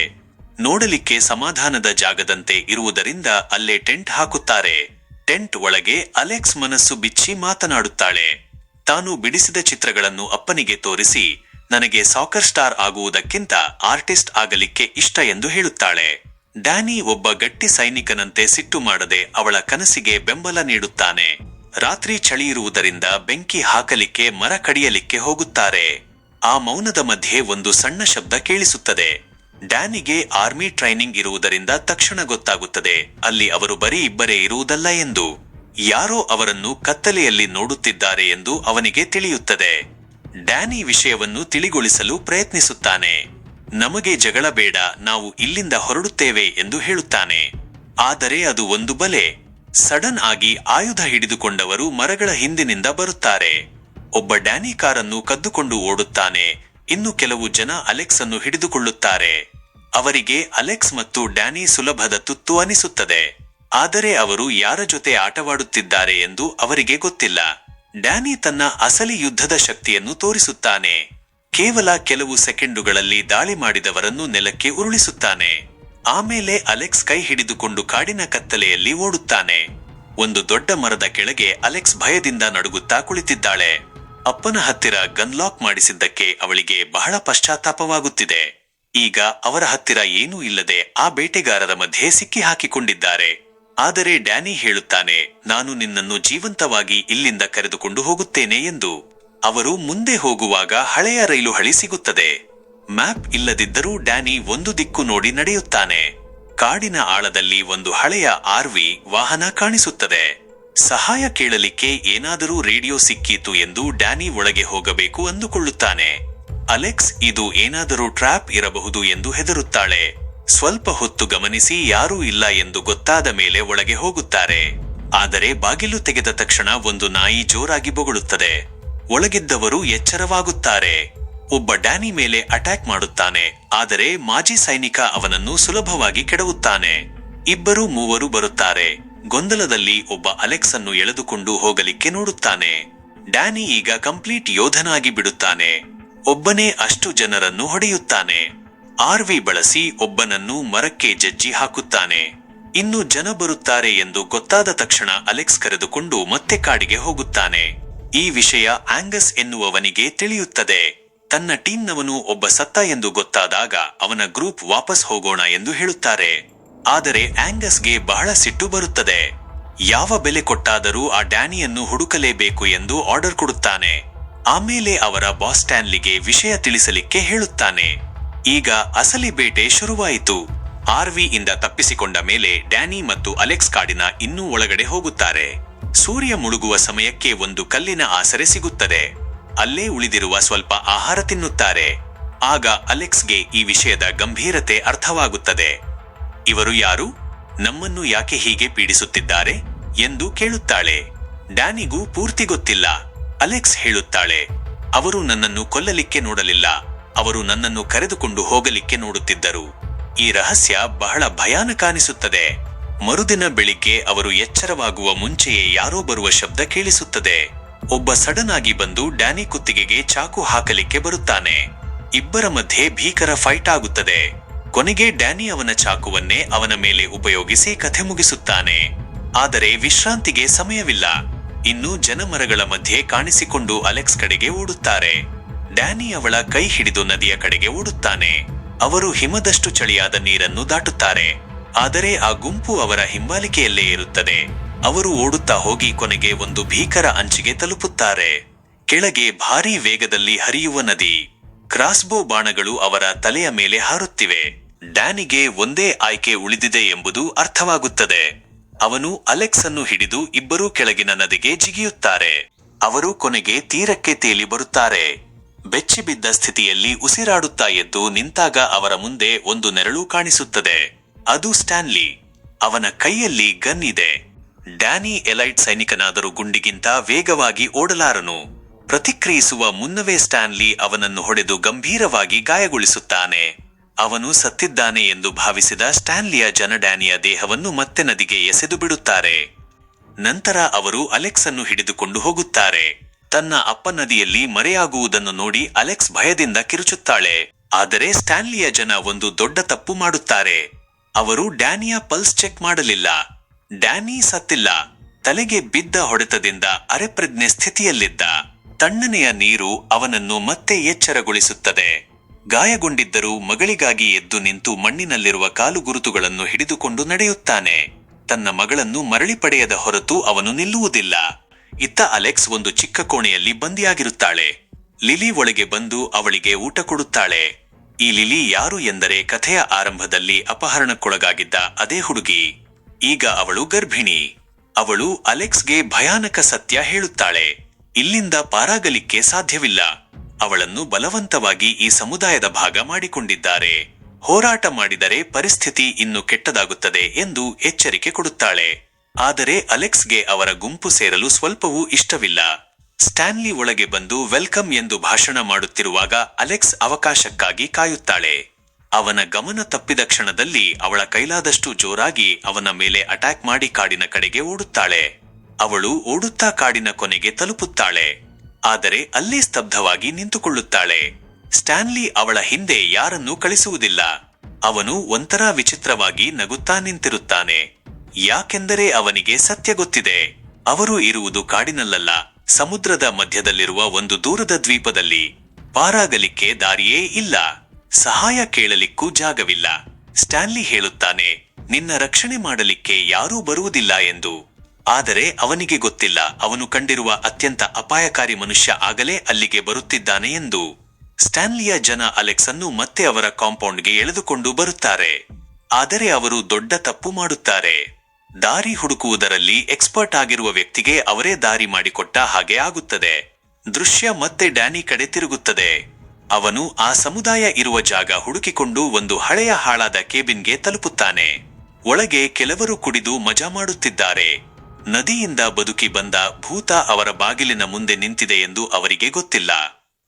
ನೋಡಲಿಕ್ಕೆ ಸಮಾಧಾನದ ಜಾಗದಂತೆ ಇರುವುದರಿಂದ ಅಲ್ಲೇ ಟೆಂಟ್ ಹಾಕುತ್ತಾರೆ. ಟೆಂಟ್ ಒಳಗೆ ಅಲೆಕ್ಸ್ ಮನಸ್ಸು ಬಿಚ್ಚಿ ಮಾತನಾಡುತ್ತಾಳೆ. ತಾನು ಬಿಡಿಸಿದ ಚಿತ್ರಗಳನ್ನು ಅಪ್ಪನಿಗೆ ತೋರಿಸಿ, ನನಗೆ ಸಾಕರ್ ಸ್ಟಾರ್ ಆಗುವುದಕ್ಕಿಂತ ಆರ್ಟಿಸ್ಟ್ ಆಗಲಿಕ್ಕೆ ಇಷ್ಟ ಎಂದು ಹೇಳುತ್ತಾಳೆ. ಡ್ಯಾನಿ ಒಬ್ಬ ಗಟ್ಟಿ ಸೈನಿಕನಂತೆ ಸಿಟ್ಟು ಮಾಡದೆ ಅವಳ ಕನಸಿಗೆ ಬೆಂಬಲ ನೀಡುತ್ತಾನೆ. ರಾತ್ರಿ ಚಳಿ ಇರುವುದರಿಂದ ಬೆಂಕಿ ಹಾಕಲಿಕ್ಕೆ ಮರ ಕಡಿಯಲಿಕ್ಕೆ ಹೋಗುತ್ತಾರೆ. ಆ ಮೌನದ ಮಧ್ಯೆ ಒಂದು ಸಣ್ಣ ಶಬ್ದ ಕೇಳಿಸುತ್ತದೆ. ಡ್ಯಾನಿಗೆ ಆರ್ಮಿ ಟ್ರೈನಿಂಗ್ ಇರುವುದರಿಂದ ತಕ್ಷಣ ಗೊತ್ತಾಗುತ್ತದೆ ಅಲ್ಲಿ ಅವರು ಬರೀ ಇಬ್ಬರೇ ಇರುವುದಲ್ಲ ಎಂದು. ಯಾರೋ ಅವರನ್ನು ಕತ್ತಲೆಯಲ್ಲಿ ನೋಡುತ್ತಿದ್ದಾರೆ ಎಂದು ಅವನಿಗೆ ತಿಳಿಯುತ್ತದೆ. ಡ್ಯಾನಿ ವಿಷಯವನ್ನು ತಿಳಿಗೊಳಿಸಲು ಪ್ರಯತ್ನಿಸುತ್ತಾನೆ. ನಮಗೆ ಜಗಳ ಬೇಡ, ನಾವು ಇಲ್ಲಿಂದ ಹೊರಡುತ್ತೇವೆ ಎಂದು ಹೇಳುತ್ತಾನೆ. ಆದರೆ ಅದು ಒಂದು ಬಲೆ. ಸಡನ್ ಆಗಿ ಆಯುಧ ಹಿಡಿದುಕೊಂಡವರು ಮರಗಳ ಹಿಂದಿನಿಂದ ಬರುತ್ತಾರೆ. ಒಬ್ಬ ಡ್ಯಾನಿ ಕಾರನ್ನು ಕದ್ದುಕೊಂಡು ಓಡುತ್ತಾನೆ. ಇನ್ನು ಕೆಲವು ಜನ ಅಲೆಕ್ಸ್ ಅನ್ನು ಹಿಡಿದುಕೊಳ್ಳುತ್ತಾರೆ. ಅವರಿಗೆ ಅಲೆಕ್ಸ್ ಮತ್ತು ಡ್ಯಾನಿ ಸುಲಭದ ತುತ್ತು ಅನಿಸುತ್ತದೆ. ಆದರೆ ಅವರು ಯಾರ ಜೊತೆ ಆಟವಾಡುತ್ತಿದ್ದಾರೆ ಎಂದು ಅವರಿಗೆ ಗೊತ್ತಿಲ್ಲ. ಡ್ಯಾನಿ ತನ್ನ ಅಸಲಿ ಯುದ್ಧದ ಶಕ್ತಿಯನ್ನು ತೋರಿಸುತ್ತಾನೆ. ಕೇವಲ ಕೆಲವು ಸೆಕೆಂಡುಗಳಲ್ಲಿ ದಾಳಿ ಮಾಡಿದವರನ್ನು ನೆಲಕ್ಕೆ ಉರುಳಿಸುತ್ತಾನೆ. ಆಮೇಲೆ ಅಲೆಕ್ಸ್ ಕೈ ಹಿಡಿದುಕೊಂಡು ಕಾಡಿನ ಕತ್ತಲೆಯಲ್ಲಿ ಓಡುತ್ತಾನೆ. ಒಂದು ದೊಡ್ಡ ಮರದ ಕೆಳಗೆ ಅಲೆಕ್ಸ್ ಭಯದಿಂದ ನಡುಗುತ್ತಾ ಕುಳಿತಿದ್ದಾಳೆ. ಅಪ್ಪನ ಹತ್ತಿರ ಗನ್ ಲಾಕ್ ಮಾಡಿಸಿದ್ದಕ್ಕೆ ಅವಳಿಗೆ ಬಹಳ ಪಶ್ಚಾತ್ತಾಪವಾಗುತ್ತಿದೆ. ಈಗ ಅವರ ಹತ್ತಿರ ಏನೂ ಇಲ್ಲದೆ ಆ ಬೇಟೆಗಾರರ ಮಧ್ಯೆ ಸಿಕ್ಕಿ ಹಾಕಿಕೊಂಡಿದ್ದಾರೆ. ಆದರೆ ಡ್ಯಾನಿ ಹೇಳುತ್ತಾನೆ, ನಾನು ನಿನ್ನನ್ನು ಜೀವಂತವಾಗಿ ಇಲ್ಲಿಂದ ಕರೆದುಕೊಂಡು ಹೋಗುತ್ತೇನೆ ಎಂದು. ಅವರು ಮುಂದೆ ಹೋಗುವಾಗ ಹಳೆಯ ರೈಲು ಹಳಿ ಸಿಗುತ್ತದೆ. ಮ್ಯಾಪ್ ಇಲ್ಲದಿದ್ದರೂ ಡ್ಯಾನಿ ಒಂದು ದಿಕ್ಕು ನೋಡಿ ನಡೆಯುತ್ತಾನೆ. ಕಾಡಿನ ಆಳದಲ್ಲಿ ಒಂದು ಹಳೆಯ ಆರ್ವಿ ವಾಹನ ಕಾಣಿಸುತ್ತದೆ. ಸಹಾಯ ಕೇಳಲಿಕ್ಕೆ ಏನಾದರೂ ರೇಡಿಯೋ ಸಿಕ್ಕೀತು ಎಂದು ಡ್ಯಾನಿ ಒಳಗೆ ಹೋಗಬೇಕು ಅಂದುಕೊಳ್ಳುತ್ತಾನೆ. ಅಲೆಕ್ಸ್ ಇದು ಏನಾದರೂ ಟ್ರ್ಯಾಪ್ ಇರಬಹುದು ಎಂದು ಹೆದರುತ್ತಾಳೆ. ಸ್ವಲ್ಪ ಹೊತ್ತು ಗಮನಿಸಿ ಯಾರೂ ಇಲ್ಲ ಎಂದು ಗೊತ್ತಾದ ಮೇಲೆ ಒಳಗೆ ಹೋಗುತ್ತಾರೆ. ಆದರೆ ಬಾಗಿಲು ತೆಗೆದ ತಕ್ಷಣ ಒಂದು ನಾಯಿ ಜೋರಾಗಿ ಬೊಗಳುತ್ತದೆ. ಒಳಗಿದ್ದವರು ಎಚ್ಚರವಾಗುತ್ತಾರೆ. ಒಬ್ಬ ಡ್ಯಾನಿ ಮೇಲೆ ಅಟ್ಯಾಕ್ ಮಾಡುತ್ತಾನೆ. ಆದರೆ ಮಾಜಿ ಸೈನಿಕ ಅವನನ್ನು ಸುಲಭವಾಗಿ ಕೆಡವುತ್ತಾನೆ. ಇಬ್ಬರು ಮೂವರು ಬರುತ್ತಾರೆ. ಗೊಂದಲದಲ್ಲಿ ಒಬ್ಬ ಅಲೆಕ್ಸ್ ಅನ್ನು ಎಳೆದುಕೊಂಡು ಹೋಗಲಿಕ್ಕೆ ನೋಡುತ್ತಾನೆ. ಡ್ಯಾನಿ ಈಗ ಕಂಪ್ಲೀಟ್ ಯೋಧನಾಗಿ ಬಿಡುತ್ತಾನೆ. ಒಬ್ಬನೇ ಅಷ್ಟು ಜನರನ್ನು ಹೊಡೆಯುತ್ತಾನೆ. ಆರ್ವಿ ಬಳಸಿ ಒಬ್ಬನನ್ನು ಮರಕ್ಕೆ ಜಜ್ಜಿ ಹಾಕುತ್ತಾನೆ. ಇನ್ನು ಜನ ಬರುತ್ತಾರೆ ಎಂದು ಗೊತ್ತಾದ ತಕ್ಷಣ ಅಲೆಕ್ಸ್ ಕರೆದುಕೊಂಡು ಮತ್ತೆ ಕಾಡಿಗೆ ಹೋಗುತ್ತಾನೆ. ಈ ವಿಷಯ ಆಂಗಸ್ ಎನ್ನುವವನಿಗೆ ತಿಳಿಯುತ್ತದೆ. ತನ್ನ ಟೀಮ್ನವನು ಒಬ್ಬ ಸತ್ತ ಎಂದು ಗೊತ್ತಾದಾಗ ಅವನ ಗ್ರೂಪ್ ವಾಪಸ್ ಹೋಗೋಣ ಎಂದು ಹೇಳುತ್ತಾರೆ. ಆದರೆ ಆಂಗಸ್ಗೆ ಬಹಳ ಸಿಟ್ಟು ಬರುತ್ತದೆ. ಯಾವ ಬೆಲೆ ಕೊಟ್ಟಾದರೂ ಆ ಡ್ಯಾನಿಯನ್ನು ಹುಡುಕಲೇಬೇಕು ಎಂದು ಆರ್ಡರ್ ಕೊಡುತ್ತಾನೆ. ಆಮೇಲೆ ಅವರ ಬಾಸ್ ಸ್ಟ್ಯಾನ್ಲಿಗೆ ವಿಷಯ ತಿಳಿಸಲಿಕ್ಕೆ ಹೇಳುತ್ತಾನೆ. ಈಗ ಅಸಲಿ ಬೇಟೆ ಶುರುವಾಯಿತು. ಆರ್ವಿ ಇಂದ ತಪ್ಪಿಸಿಕೊಂಡ ಮೇಲೆ ಡ್ಯಾನಿ ಮತ್ತು ಅಲೆಕ್ಸ್ ಕಾಡಿನ ಇನ್ನೂ ಒಳಗಡೆ ಹೋಗುತ್ತಾರೆ. ಸೂರ್ಯ ಮುಳುಗುವ ಸಮಯಕ್ಕೆ ಒಂದು ಕಲ್ಲಿನ ಆಸರೆ ಸಿಗುತ್ತದೆ. ಅಲ್ಲೇ ಉಳಿದಿರುವ ಸ್ವಲ್ಪ ಆಹಾರ ತಿನ್ನುತ್ತಾರೆ. ಆಗ ಅಲೆಕ್ಸ್ಗೆ ಈ ವಿಷಯದ ಗಂಭೀರತೆ ಅರ್ಥವಾಗುತ್ತದೆ. ಇವರು ಯಾರು? ನಮ್ಮನ್ನು ಯಾಕೆ ಹೀಗೆ ಪೀಡಿಸುತ್ತಿದ್ದಾರೆ ಎಂದು ಕೇಳುತ್ತಾಳೆ. ಡ್ಯಾನಿಗೂ ಪೂರ್ತಿ ಗೊತ್ತಿಲ್ಲ. ಅಲೆಕ್ಸ್ ಹೇಳುತ್ತಾಳೆ, ಅವರು ನನ್ನನ್ನು ಕೊಲ್ಲಲಿಕ್ಕೆ ನೋಡಲಿಲ್ಲ, ಅವರು ನನ್ನನ್ನು ಕರೆದುಕೊಂಡು ಹೋಗಲಿಕ್ಕೆ ನೋಡುತ್ತಿದ್ದರು. ಈ ರಹಸ್ಯ ಬಹಳ ಭಯಾನಕ ಅನಿಸುತ್ತದೆ. ಮರುದಿನ ಬೆಳಿಗ್ಗೆ ಅವರು ಎಚ್ಚರವಾಗುವ ಮುಂಚೆಯೇ ಯಾರೋ ಬರುವ ಶಬ್ದ ಕೇಳಿಸುತ್ತದೆ. ಒಬ್ಬ ಸಡನ್ ಆಗಿ ಬಂದು ಡ್ಯಾನಿ ಕುತ್ತಿಗೆಗೆ ಚಾಕು ಹಾಕಲಿಕ್ಕೆ ಬರುತ್ತಾನೆ. ಇಬ್ಬರ ಮಧ್ಯೆ ಭೀಕರ ಫೈಟ್ ಆಗುತ್ತದೆ. ಕೊನೆಗೆ ಡ್ಯಾನಿ ಅವನ ಚಾಕುವನ್ನೇ ಅವನ ಮೇಲೆ ಉಪಯೋಗಿಸಿ ಕಥೆ ಮುಗಿಸುತ್ತಾನೆ. ಆದರೆ ವಿಶ್ರಾಂತಿಗೆ ಸಮಯವಿಲ್ಲ. ಇನ್ನು ಜನಮರಗಳ ಮಧ್ಯೆ ಕಾಣಿಸಿಕೊಂಡು ಅಲೆಕ್ಸ್ ಕಡೆಗೆ ಓಡುತ್ತಾರೆ. ಡ್ಯಾನಿ ಅವಳ ಕೈ ಹಿಡಿದು ನದಿಯ ಕಡೆಗೆ ಓಡುತ್ತಾನೆ. ಅವರು ಹಿಮದಷ್ಟು ಚಳಿಯಾದ ನೀರನ್ನು ದಾಟುತ್ತಾರೆ. ಆದರೆ ಆ ಗುಂಪು ಅವರ ಹಿಂಬಾಲಿಕೆಯಲ್ಲೇ ಇರುತ್ತದೆ. ಅವರು ಓಡುತ್ತಾ ಹೋಗಿ ಕೊನೆಗೆ ಒಂದು ಭೀಕರ ಅಂಚಿಗೆ ತಲುಪುತ್ತಾರೆ. ಕೆಳಗೆ ಭಾರೀ ವೇಗದಲ್ಲಿ ಹರಿಯುವ ನದಿ. ಕ್ರಾಸ್ಬೋ ಬಾಣಗಳು ಅವರ ತಲೆಯ ಮೇಲೆ ಹಾರುತ್ತಿವೆ. ಡ್ಯಾನಿಗೆ ಒಂದೇ ಆಯ್ಕೆ ಉಳಿದಿದೆ ಎಂಬುದು ಅರ್ಥವಾಗುತ್ತದೆ. ಅವನು ಅಲೆಕ್ಸ್ ಅನ್ನು ಹಿಡಿದು ಇಬ್ಬರೂ ಕೆಳಗಿನ ನದಿಗೆ ಜಿಗಿಯುತ್ತಾರೆ. ಅವರು ಕೊನೆಗೆ ತೀರಕ್ಕೆ ತೇಲಿ ಬರುತ್ತಾರೆ. ಬೆಚ್ಚಿಬಿದ್ದ ಸ್ಥಿತಿಯಲ್ಲಿ ಉಸಿರಾಡುತ್ತಾ ಎದ್ದು ನಿಂತಾಗ ಅವರ ಮುಂದೆ ಒಂದು ನೆರಳು ಕಾಣಿಸುತ್ತದೆ. ಅದು ಸ್ಟ್ಯಾನ್ಲಿ. ಅವನ ಕೈಯಲ್ಲಿ ಗನ್ ಇದೆ. ಡ್ಯಾನಿ ಎಲೈಟ್ ಸೈನಿಕನಾದರೂ ಗುಂಡಿಗಿಂತ ವೇಗವಾಗಿ ಓಡಲಾರನು. ಪ್ರತಿಕ್ರಿಯಿಸುವ ಮುನ್ನವೇ ಸ್ಟ್ಯಾನ್ಲಿ ಅವನನ್ನು ಹೊಡೆದು ಗಂಭೀರವಾಗಿ ಗಾಯಗೊಳಿಸುತ್ತಾನೆ. ಅವನು ಸತ್ತಿದ್ದಾನೆ ಎಂದು ಭಾವಿಸಿದ ಸ್ಟ್ಯಾನ್ಲಿಯ ಜನ ಡ್ಯಾನಿಯ ದೇಹವನ್ನು ಮತ್ತೆ ನದಿಗೆ ಎಸೆದು ಬಿಡುತ್ತಾರೆ. ನಂತರ ಅವರು ಅಲೆಕ್ಸ್ ಅನ್ನು ಹಿಡಿದುಕೊಂಡು ಹೋಗುತ್ತಾರೆ. ತನ್ನ ಅಪ್ಪ ನದಿಯಲ್ಲಿ ಮರೆಯಾಗುವುದನ್ನು ನೋಡಿ ಅಲೆಕ್ಸ್ ಭಯದಿಂದ ಕಿರುಚುತ್ತಾಳೆ. ಆದರೆ ಸ್ಟ್ಯಾನ್ಲಿಯ ಜನ ಒಂದು ದೊಡ್ಡ ತಪ್ಪು ಮಾಡುತ್ತಾರೆ. ಅವರು ಡ್ಯಾನಿಯ ಪಲ್ಸ್ ಚೆಕ್ ಮಾಡಲಿಲ್ಲ. ಡ್ಯಾನಿ ಸತ್ತಿಲ್ಲ. ತಲೆಗೆ ಬಿದ್ದ ಹೊಡೆತದಿಂದ ಅರೆಪ್ರಜ್ಞೆ ಸ್ಥಿತಿಯಲ್ಲಿದ್ದ. ತಣ್ಣನೆಯ ನೀರು ಅವನನ್ನು ಮತ್ತೆ ಎಚ್ಚರಗೊಳಿಸುತ್ತದೆ. ಗಾಯಗೊಂಡಿದ್ದರೂ ಮಗಳಿಗಾಗಿ ಎದ್ದು ನಿಂತು ಮಣ್ಣಿನಲ್ಲಿರುವ ಕಾಲು ಗುರುತುಗಳನ್ನು ಹಿಡಿದುಕೊಂಡು ನಡೆಯುತ್ತಾನೆ. ತನ್ನ ಮಗಳನ್ನು ಮರಳಿ ಪಡೆಯದ ಹೊರತು ಅವನು ನಿಲ್ಲುವುದಿಲ್ಲ. ಇತ್ತ ಅಲೆಕ್ಸ್ ಒಂದು ಚಿಕ್ಕ ಕೋಣೆಯಲ್ಲಿ ಬಂದಿಯಾಗಿರುತ್ತಾಳೆ. ಲಿಲಿ ಒಳಗೆ ಬಂದು ಅವಳಿಗೆ ಊಟ ಕೊಡುತ್ತಾಳೆ. ಈ ಲಿಲಿ ಯಾರು ಎಂದರೆ ಕಥೆಯ ಆರಂಭದಲ್ಲಿ ಅಪಹರಣಕ್ಕೊಳಗಾಗಿದ್ದ ಅದೇ ಹುಡುಗಿ. ಈಗ ಅವಳು ಗರ್ಭಿಣಿ. ಅವಳು ಅಲೆಕ್ಸ್ಗೆ ಭಯಾನಕ ಸತ್ಯ ಹೇಳುತ್ತಾಳೆ. ಇಲ್ಲಿಂದ ಪಾರಾಗಲಿಕ್ಕೆ ಸಾಧ್ಯವಿಲ್ಲ. ಅವಳನ್ನು ಬಲವಂತವಾಗಿ ಈ ಸಮುದಾಯದ ಭಾಗ ಮಾಡಿಕೊಂಡಿದ್ದಾರೆ. ಹೋರಾಟ ಮಾಡಿದರೆ ಪರಿಸ್ಥಿತಿ ಇನ್ನು ಕೆಟ್ಟದಾಗುತ್ತದೆ ಎಂದು ಎಚ್ಚರಿಕೆ ಕೊಡುತ್ತಾಳೆ. ಆದರೆ ಅಲೆಕ್ಸ್ಗೆ ಅವರ ಗುಂಪು ಸೇರಲು ಸ್ವಲ್ಪವೂ ಇಷ್ಟವಿಲ್ಲ. ಸ್ಟ್ಯಾನ್ಲಿ ಒಳಗೆ ಬಂದು ವೆಲ್ಕಮ್ ಎಂದು ಭಾಷಣ ಮಾಡುತ್ತಿರುವಾಗ ಅಲೆಕ್ಸ್ ಅವಕಾಶಕ್ಕಾಗಿ ಕಾಯುತ್ತಾಳೆ. ಅವನ ಗಮನ ತಪ್ಪಿದ ಕ್ಷಣದಲ್ಲಿ ಅವಳ ಕೈಲಾದಷ್ಟು ಜೋರಾಗಿ ಅವನ ಮೇಲೆ ಅಟ್ಯಾಕ್ ಮಾಡಿ ಕಾಡಿನ ಕಡೆಗೆ ಓಡುತ್ತಾಳೆ. ಅವಳು ಓಡುತ್ತಾ ಕಾಡಿನ ಕೊನೆಗೆ ತಲುಪುತ್ತಾಳೆ. ಆದರೆ ಅಲ್ಲಿ ಸ್ತಬ್ಧವಾಗಿ ನಿಂತುಕೊಳ್ಳುತ್ತಾಳೆ. ಸ್ಟ್ಯಾನ್ಲಿ ಅವಳ ಹಿಂದೆ ಯಾರನ್ನೂ ಕಳಿಸುವುದಿಲ್ಲ. ಅವನು ಒಂಥರ ವಿಚಿತ್ರವಾಗಿ ನಗುತ್ತಾ ನಿಂತಿರುತ್ತಾನೆ. ಯಾಕೆಂದರೆ ಅವನಿಗೆ ಸತ್ಯ ಗೊತ್ತಿದೆ. ಅವರು ಇರುವುದು ಕಾಡಿನಲ್ಲ, ಸಮುದ್ರದ ಮಧ್ಯದಲ್ಲಿರುವ ಒಂದು ದೂರದ ದ್ವೀಪದಲ್ಲಿ. ಪಾರಾಗಲಿಕ್ಕೆ ದಾರಿಯೇ ಇಲ್ಲ, ಸಹಾಯ ಕೇಳಲಿಕ್ಕೂ ಜಾಗವಿಲ್ಲ. ಸ್ಟ್ಯಾನ್ಲಿ ಹೇಳುತ್ತಾನೆ, ನಿನ್ನ ರಕ್ಷಣೆ ಮಾಡಲಿಕ್ಕೆ ಯಾರೂ ಬರುವುದಿಲ್ಲ ಎಂದು. ಆದರೆ ಅವನಿಗೆ ಗೊತ್ತಿಲ್ಲ, ಅವನು ಕಂಡಿರುವ ಅತ್ಯಂತ ಅಪಾಯಕಾರಿ ಮನುಷ್ಯ ಆಗಲೇ ಅಲ್ಲಿಗೆ ಬರುತ್ತಿದ್ದಾನೆ ಎಂದು. ಸ್ಟ್ಯಾನ್ಲಿಯ ಜನ ಅಲೆಕ್ಸ್ ಅನ್ನು ಮತ್ತೆ ಅವರ ಕಾಂಪೌಂಡ್ಗೆ ಎಳೆದುಕೊಂಡು ಬರುತ್ತಾರೆ. ಆದರೆ ಅವರು ದೊಡ್ಡ ತಪ್ಪು ಮಾಡುತ್ತಾರೆ. ದಾರಿ ಹುಡುಕುವುದರಲ್ಲಿ ಎಕ್ಸ್ಪರ್ಟ್ ಆಗಿರುವ ವ್ಯಕ್ತಿಗೆ ಅವರೇ ದಾರಿ ಮಾಡಿಕೊಟ್ಟ ಹಾಗೆ ಆಗುತ್ತದೆ. ದೃಶ್ಯ ಮತ್ತೆ ಡ್ಯಾನಿ ಕಡೆ ತಿರುಗುತ್ತದೆ. ಅವನು ಆ ಸಮುದಾಯ ಇರುವ ಜಾಗ ಹುಡುಕಿಕೊಂಡು ಒಂದು ಹಳೆಯ ಹಾಳಾದ ಕೇಬಿನ್ಗೆ ತಲುಪುತ್ತಾನೆ. ಒಳಗೆ ಕೆಲವರು ಕುಡಿದು ಮಜಾ ಮಾಡುತ್ತಿದ್ದಾರೆ. ನದಿಯಿಂದ ಬದುಕಿ ಬಂದ ಭೂತ ಅವರ ಬಾಗಿಲಿನ ಮುಂದೆ ನಿಂತಿದೆ ಎಂದು ಅವರಿಗೆ ಗೊತ್ತಿಲ್ಲ.